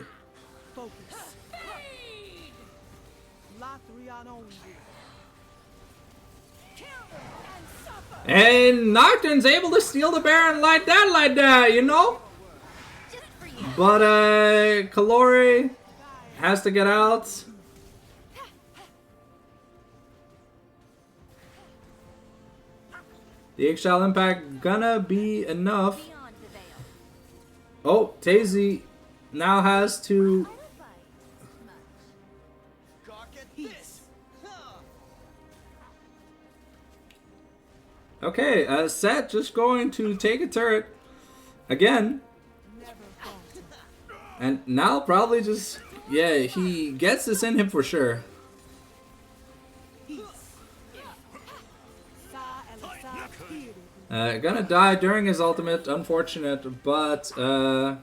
And Nocturne's able to steal the Baron like that, you know? But Kalori has to get out. The Eggshell impact gonna be enough. Oh, Tazy now has to. Okay, Set just going to take a turret again. And now probably just, yeah, he gets this in him for sure. Gonna die during his ultimate, unfortunate, but that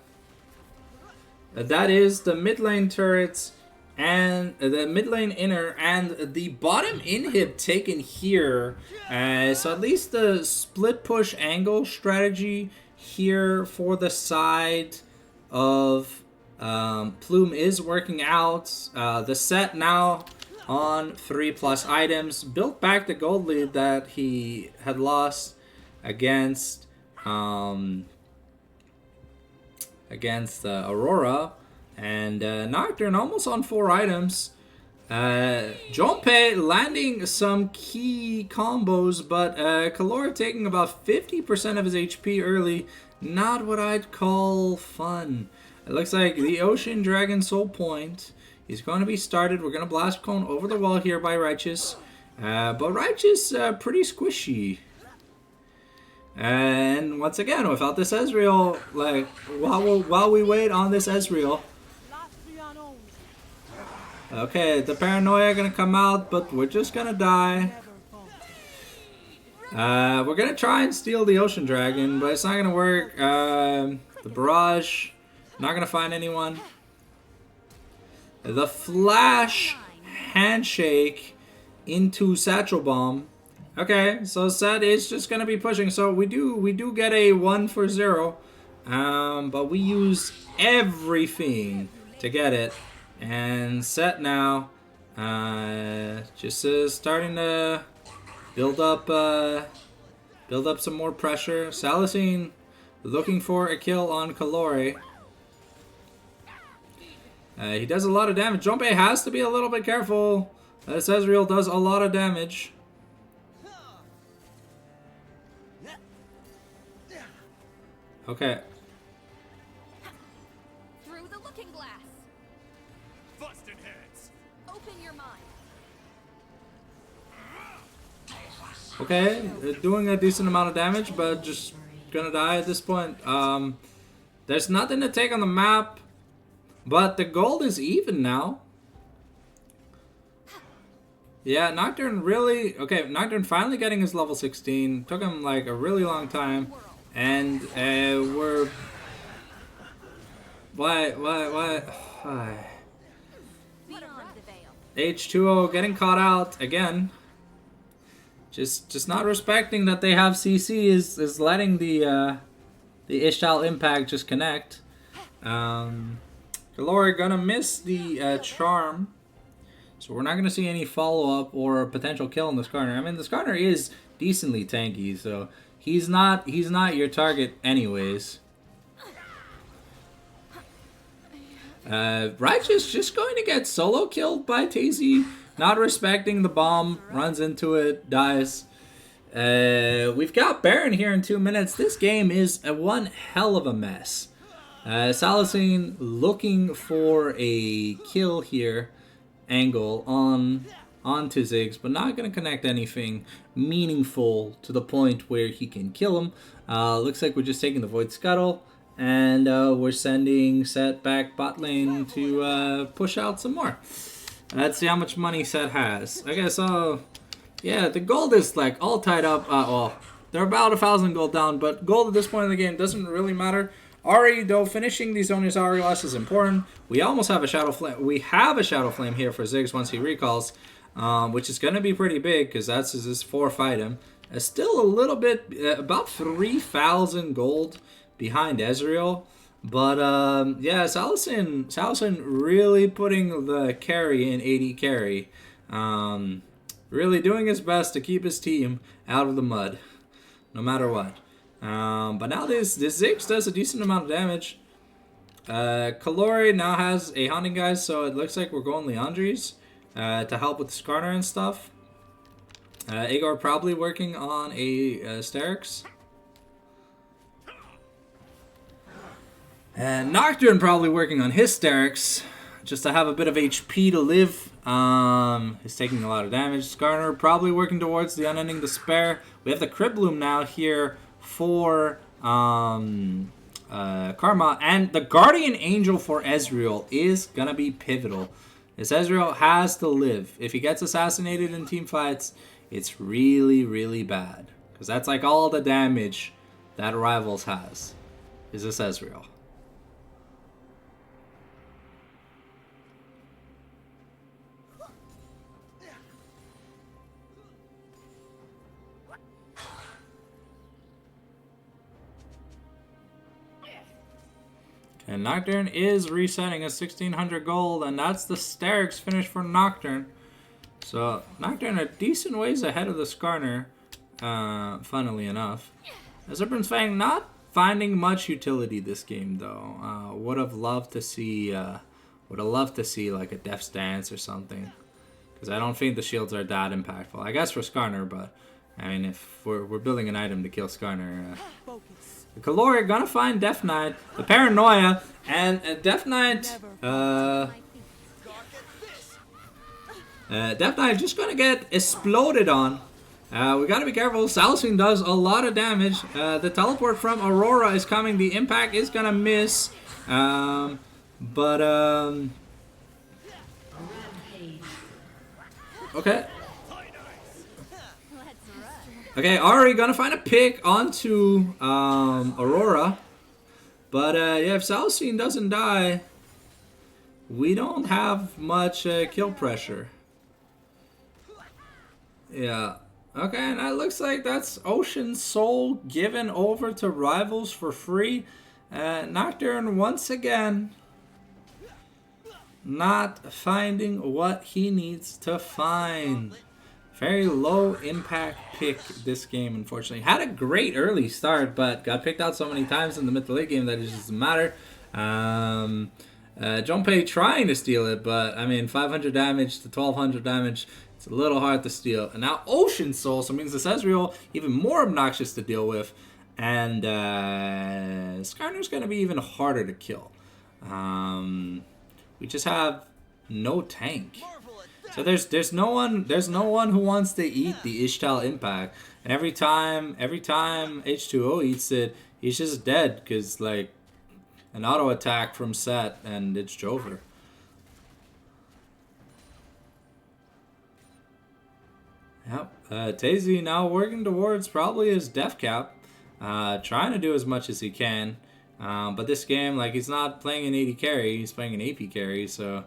is the mid lane turrets and the mid lane inner and the bottom inhib taken here. So at least the split push angle strategy here for the side of Plume is working out. The Set now on 3+ items, built back the gold lead that he had lost against Aurora, and Nocturne almost on 4 items. Jonpei landing some key combos, but Kalora taking about 50% of his HP early. Not what I'd call fun. It looks like the Ocean Dragon Soul Point is going to be started. We're going to blast cone over the wall here by Righteous. But Righteous pretty squishy. And once again, without this Ezreal, like, while we wait on this Ezreal. Okay, the Paranoia going to come out, but we're just going to die. We're going to try and steal the Ocean Dragon, but it's not going to work. The Barrage, not going to find anyone. The Flash Handshake into Satchel Bomb. Okay, so Set is just going to be pushing. So we do get a 1 for 0. But we use everything to get it. And Set now just starting to build up some more pressure. Salicine looking for a kill on Kalori. He does a lot of damage. Jonpei has to be a little bit careful. This Ezreal does a lot of damage. Okay. Through the looking glass. Busted heads. Open your mind. Okay, doing a decent amount of damage, but just gonna die at this point. There's nothing to take on the map, but the gold is even now. Yeah, Nocturne really... Okay, Nocturne finally getting his level 16. Took him like a really long time. And we're... Why? H2O getting caught out again. Just not respecting that they have CC is letting the Ishtal Impact just connect. Galore gonna miss the charm. So we're not going to see any follow-up or potential kill on the Skarner. I mean, the Skarner is decently tanky, so he's not your target anyways. Righteous just going to get solo killed by Tazy. Not respecting the bomb. Runs into it. Dies. We've got Baron here in 2 minutes. This game is one hell of a mess. Salicine looking for a kill here. Angle onto Ziggs, but not going to connect anything meaningful to the point where he can kill him. Looks like we're just taking the Void Scuttle, and we're sending Set back bot lane to push out some more. Let's see how much money Set has. Okay, so yeah, the gold is like all tied up. Well, they're about 1,000 gold down, but gold at this point in the game doesn't really matter. Ahri, though, finishing these Zonia's Hourglass is important. We almost have a Shadow Flame. We have a Shadow Flame here for Ziggs once he recalls, which is going to be pretty big because that's his 4th item. Still a little bit, about 3,000 gold behind Ezreal. But, yeah, Salicine really putting the carry in AD carry. Really doing his best to keep his team out of the mud, no matter what. But now this Ziggs does a decent amount of damage. Kalori now has a Hunting Guys, so it looks like we're going Leandries to help with the Skarner and stuff. Igor probably working on a Sterix. And Nocturne probably working on his Sterix, just to have a bit of HP to live. He's taking a lot of damage. Skarner probably working towards the Unending Despair. We have the Cribloom now here for Karma, and the Guardian Angel for Ezreal is gonna be pivotal. This Ezreal has to live. If he gets assassinated in team fights, it's really, really bad, because that's like all the damage that Rivals has is this Ezreal. And Nocturne is resetting at 1,600 gold, and that's the Sterix finish for Nocturne. So Nocturne a decent ways ahead of the Skarner, funnily enough. Serpent's Fang not finding much utility this game though. Would have loved to see like a Death's Dance or something, because I don't think the shields are that impactful. I guess for Skarner, but I mean, if we're building an item to kill Skarner. The Kalori gonna find Death Knight, the Paranoia, and Death Knight. Death Knight just gonna get exploded on. We gotta be careful. Salicine does a lot of damage. The teleport from Aurora is coming. The impact is gonna miss. Okay. Okay, Ahri gonna find a pick onto Aurora. But yeah, if Salicine doesn't die, we don't have much kill pressure. Yeah. Okay, and that looks like that's Ocean Soul given over to Rivals for free. Nocturne once again not finding what he needs to find. Very low impact pick this game, unfortunately. Had a great early start, but got picked out so many times in the mid to late game that it doesn't matter. Junpei trying to steal it, but I mean, 500 damage to 1200 damage, it's a little hard to steal. And now Ocean Soul, so it means this Ezreal even more obnoxious to deal with. And Skarner's going to be even harder to kill. We just have no tank. So there's no one who wants to eat the Ishtal Impact, and every time H2O eats it, he's just dead because like an auto attack from Set and it's over. Yep, Tazy now working towards probably his death cap, trying to do as much as he can, but this game, like, he's not playing an AD carry, he's playing an AP carry, so.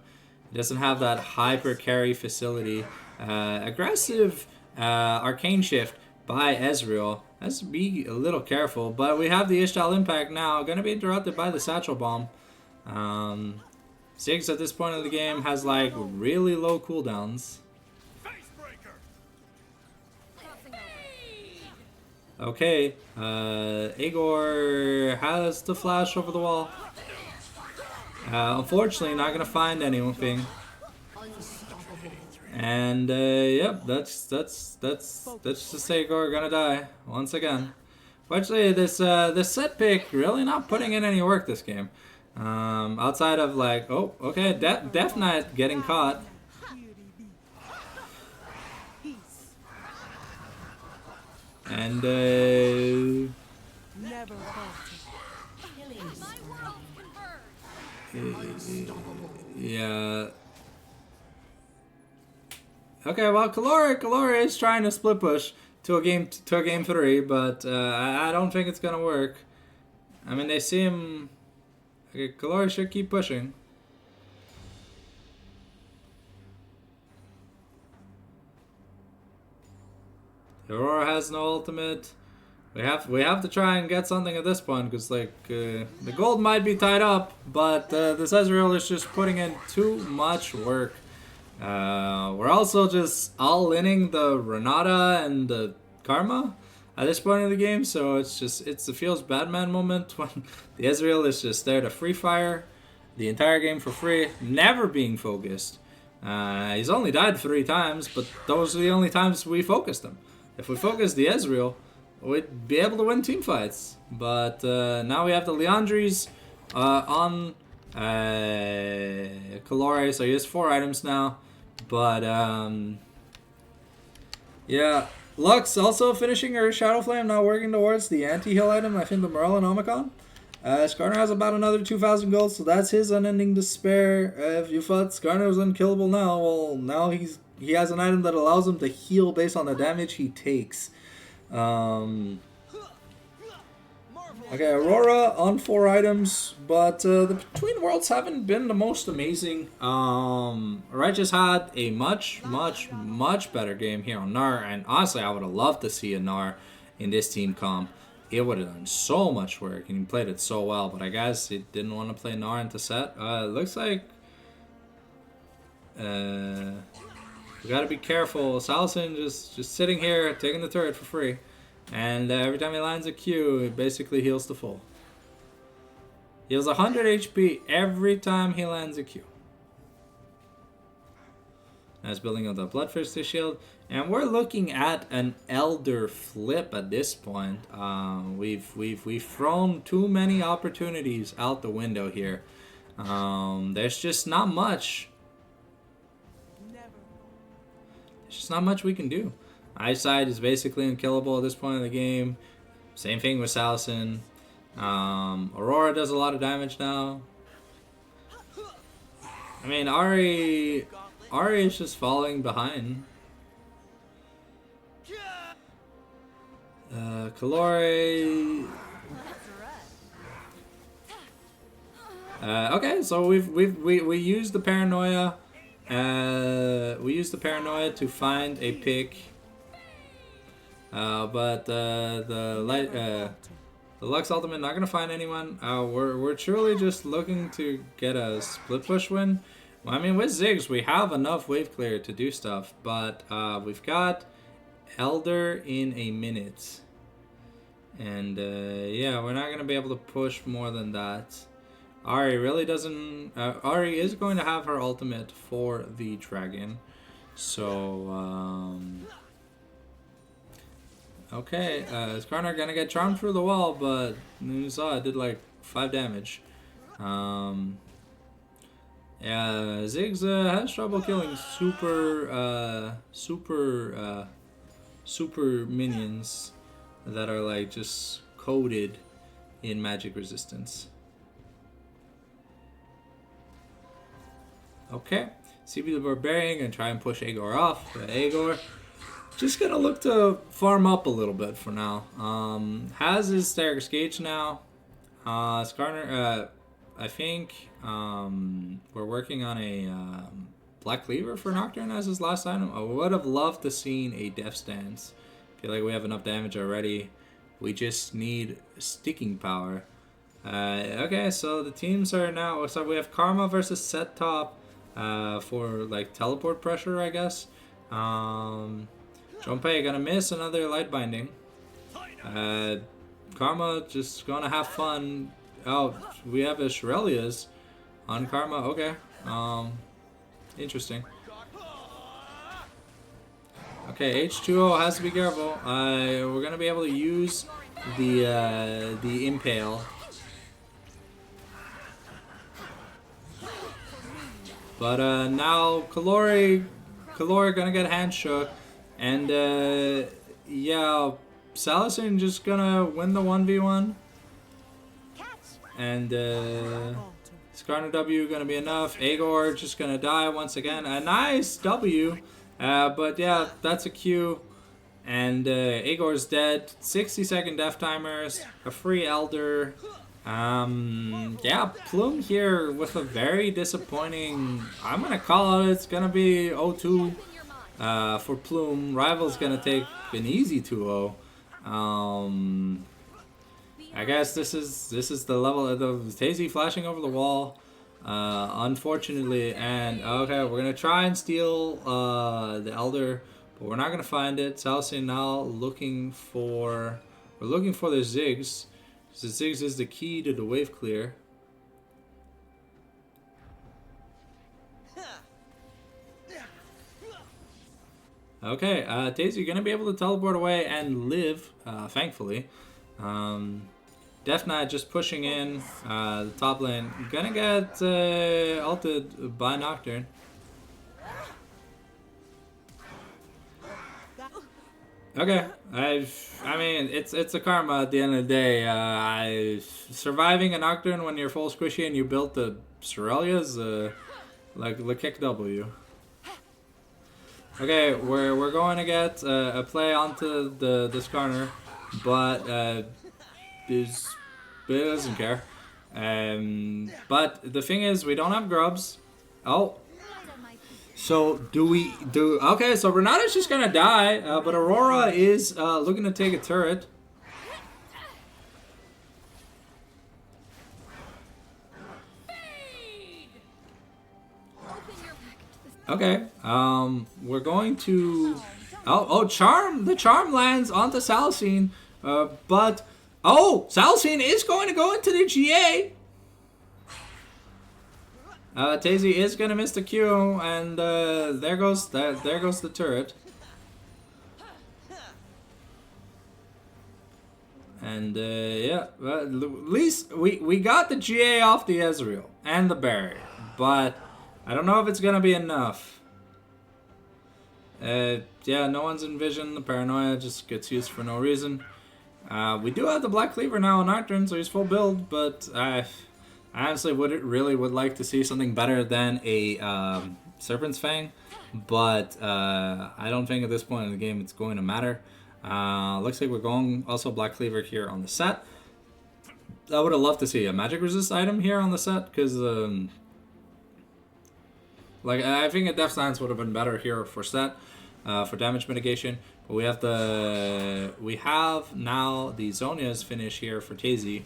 It doesn't have that hyper carry facility. Aggressive Arcane Shift by Ezreal. Has to be a little careful, but we have the Ishtal Impact now. Gonna be interrupted by the Satchel Bomb. Ziggs at this point of the game has like really low cooldowns. Okay, Igor has the flash over the wall. Unfortunately, not gonna find anything. And yep, that's just Igor gonna die once again. Fortunately, this set pick really not putting in any work this game. Outside of like, oh, okay, Death Knight getting caught. And Never yeah. Okay, well, Kalori is trying to split push to a game 3, but I don't think it's gonna work. I mean, they seem. Okay, Kalori should keep pushing. Aurora has no ultimate. We have to try and get something at this point because like the gold might be tied up, but this Ezreal is just putting in too much work. We're also just all-inning the Renata and the Karma at this point in the game, so it's the feels Batman moment when the Ezreal is just there to free fire the entire game for free, never being focused. He's only died 3 times, but those are the only times we focused him. If we focused the Ezreal, we'd be able to win team fights. But now we have the Leandries on Kalori, so he has 4 items now. But yeah, Lux also finishing her Shadow Flame, now working towards the anti-heal item, I think the Morellonomicon. Skarner has about another 2,000 gold, so that's his unending despair. If you thought Skarner was unkillable now, well, now he has an item that allows him to heal based on the damage he takes. Okay, Aurora on 4 items, but the Between Worlds haven't been the most amazing. Righteous had a much better game here on Gnar, and honestly, I would have loved to see a Gnar in this team comp. It would have done so much work, and he played it so well, but I guess he didn't want to play Gnar into set. Looks like we gotta be careful. Salison just sitting here, taking the turret for free. And every time he lands a Q, it basically heals to full. Heals 100 HP every time he lands a Q. That's building up the Bloodthirsty shield. And we're looking at an Elder flip at this point. We've thrown too many opportunities out the window here. There's just not much. There's just not much we can do. Eyesight is basically unkillable at this point in the game. Same thing with Salison. Aurora does a lot of damage now. I mean, Ari is just falling behind. Kalori. Okay, so we used the paranoia. We used the paranoia to find a pick. But the Lux ultimate not gonna find anyone. We're truly just looking to get a split push win. Well, I mean, with Ziggs we have enough wave clear to do stuff, but we've got Elder in a minute, and yeah, we're not gonna be able to push more than that. Ari really doesn't. Ari is going to have her ultimate for the dragon, so. Okay, Skarner gonna get charmed through the wall, but you saw it did like 5 damage. Yeah, Ziggs has trouble killing super minions that are like just coated in magic resistance. Okay, CB the Barbarian gonna try and push Agor off. Agor just gonna look to farm up a little bit for now. Has his Stagger Gauge now. Skarner, I think we're working on a Black Cleaver for Nocturne as his last item. I would have loved to seen a Death Stance. Feel like we have enough damage already. We just need sticking power. Okay, so the teams are now. So we have Karma versus Set Top for like teleport pressure, I guess. Junpei gonna miss another light binding. Karma just gonna have fun. Oh, we have a Shirelia's on Karma. Okay. Interesting. Okay, H2O has to be careful. We're gonna be able to use the Impale. But now Kalori gonna get hand shook, and yeah, Salicin just gonna win the 1v1, and Skarner W gonna be enough. Agor just gonna die once again. A nice W, but yeah, that's a Q, and Agor's dead. 60-second death timers, a free Elder. Yeah, Plume here with a very disappointing, I'm gonna call it, it's gonna be 0-2 for Plume. Rival's gonna take an easy 2-0. I guess this is the level of the Tazy flashing over the wall, unfortunately, and okay, we're gonna try and steal the Elder, but we're not gonna find it. Salicin now looking for the Ziggs. The Ziggs is the key to the wave clear. Okay, Tazy gonna be able to teleport away and live, thankfully. Death Knight just pushing in the top lane. Gonna get ulted by Nocturne. Okay, I mean, it's a karma at the end of the day. Surviving a Nocturne when you're full squishy and you built the Shirelia's like the kick W. Okay, we're going to get a play onto the Skarner, but it doesn't care. But the thing is, we don't have grubs. Oh. So okay, so Renata's just gonna die, but Aurora is looking to take a turret. Okay, we're going to Charm. The Charm lands onto Salicin, but Salicin is going to go into the GA. Tazy is gonna miss the Q, and there goes the turret. And yeah, at least we got the GA off the Ezreal and the barrier, but I don't know if it's gonna be enough. Yeah, no one's in vision. The paranoia just gets used for no reason. We do have the Black Cleaver now on Nocturne, so he's full build, but I honestly would like to see something better than a Serpent's Fang, but I don't think at this point in the game it's going to matter. Looks like we're going also Black Cleaver here on the set. I would have loved to see a magic resist item here on the set, because like I think a Death Stance would have been better here for set for damage mitigation. But we have now the Zhonya's finish here for Tazy.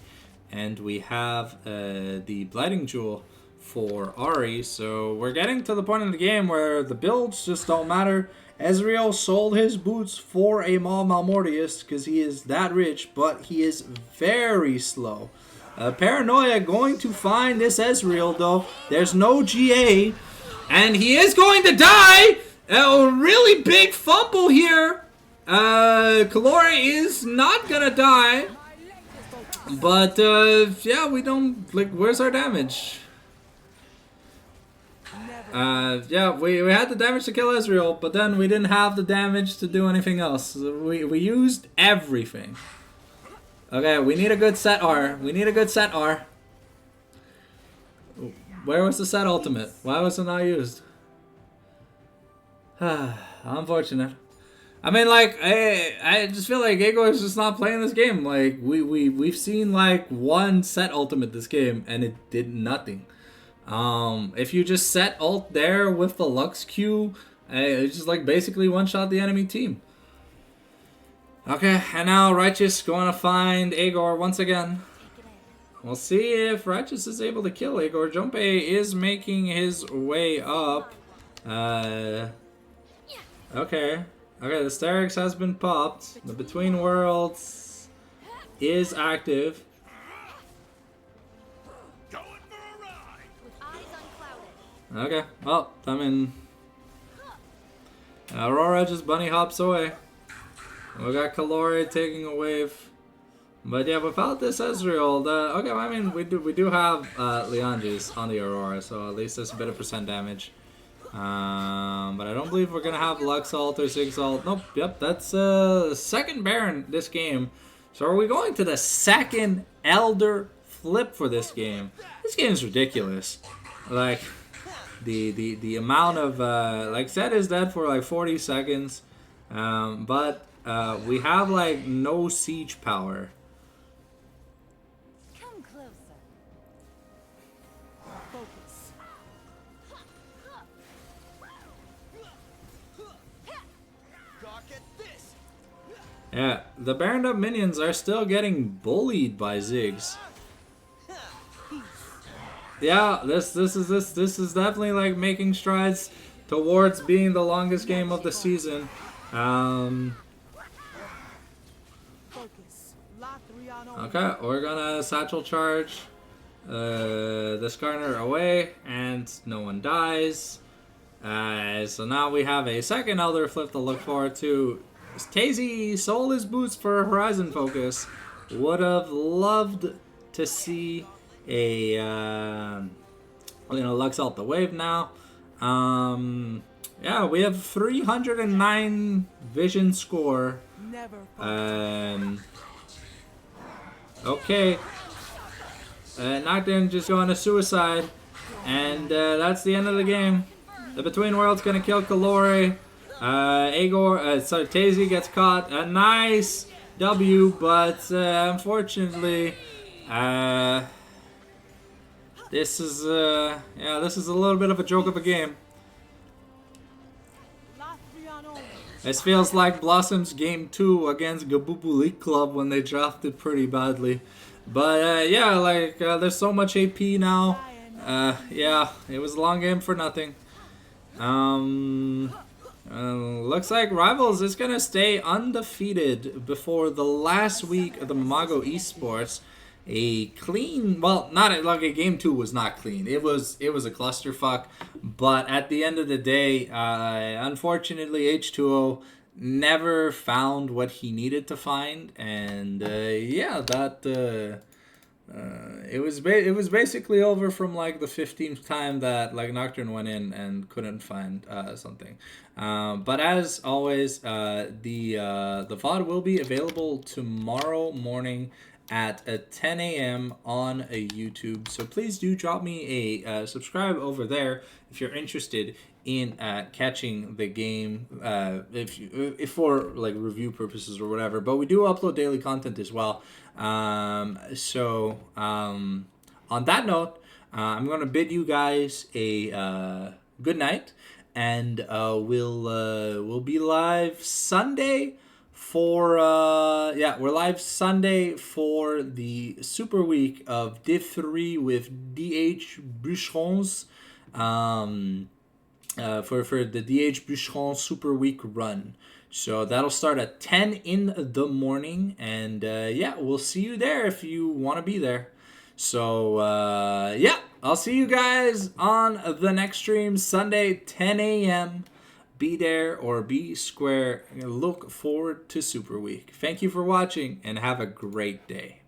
And we have the Blighting Jewel for Ahri. So we're getting to the point in the game where the builds just don't matter. Ezreal sold his boots for a Maul Malmortius because he is that rich, but he is very slow. Paranoia going to find this Ezreal, though. There's no GA. And he is going to die! A really big fumble here. Kalori is not going to die. But, yeah, we don't, like, where's our damage? Yeah, we had the damage to kill Ezreal, but then we didn't have the damage to do anything else. We used everything. Okay, we need a good set R. We need a good set R. Where was the set ultimate? Why was it not used? Unfortunate. I mean, like, I just feel like Ego is just not playing this game. Like, we've seen, like, one set ultimate this game, and it did nothing. If you just set ult there with the Lux Q, it's just like basically one-shot the enemy team. Okay, and now Righteous going to find Agor once again. We'll see if Righteous is able to kill Agor. Junpei is making his way up. Okay. Okay, the Sterix has been popped. The Between Worlds is active. Going for a ride. With eyes unclouded. Okay, well, I mean... Aurora just bunny hops away. We got Kalori taking a wave. But yeah, without this Ezreal, okay, I mean, we do have Leandris on the Aurora, so at least there's a bit of percent damage. But I don't believe we're gonna have Lux ult or Ziggs ult. Nope, yep, that's second Baron this game. So are we going to the second Elder flip for this game? This game is ridiculous. Like, the amount of, like, Zed is dead for like 40 seconds, but we have like no siege power. Come closer. Focus. Gawk at this. Yeah, the Baroned up minions are still getting bullied by Ziggs. Yeah, this is definitely like making strides towards being the longest game of the season. Focus. Latriano. Okay, we're gonna satchel charge this Garner away, and no one dies. So now we have a second Elder flip to look forward to. Tazy sold his boots for Horizon Focus. Would have loved to see a Lux out the wave now. Yeah, we have 309 vision score. Never focus. Okay. Nocturne just going to suicide. And that's the end of the game. The Between Worlds gonna kill Kalori. So Tazy gets caught. A nice W, but unfortunately, this is this is a little bit of a joke of a game. Latriano. This feels like Blossom's game 2 against Gabubu League Club when they drafted pretty badly. But yeah, like there's so much AP now. Yeah, it was a long game for nothing. Looks like Rivals is gonna stay undefeated before the last week of the Mamago Esports. A clean, well, not like a game 2 was not clean. It was a clusterfuck. But at the end of the day, unfortunately, H2O never found what he needed to find, and yeah, that. It was basically over from like the 15th time that like Nocturne went in and couldn't find something. But as always, the VOD will be available tomorrow morning at 10 a.m. on YouTube. So please do drop me a subscribe over there if you're interested in catching the game, if for like review purposes or whatever. But we do upload daily content as well. On that note, I'm gonna bid you guys a good night, and we'll be live Sunday for we're live Sunday for the Super Week of Div 3 with DH Bûcherons. For the DH Bûcheron Super Week run. So that'll start at 10 in the morning, and yeah, we'll see you there if you want to be there. So yeah, I'll see you guys on the next stream Sunday 10 a.m. Be there or be square. Look forward to Super Week. Thank you for watching, and have a great day.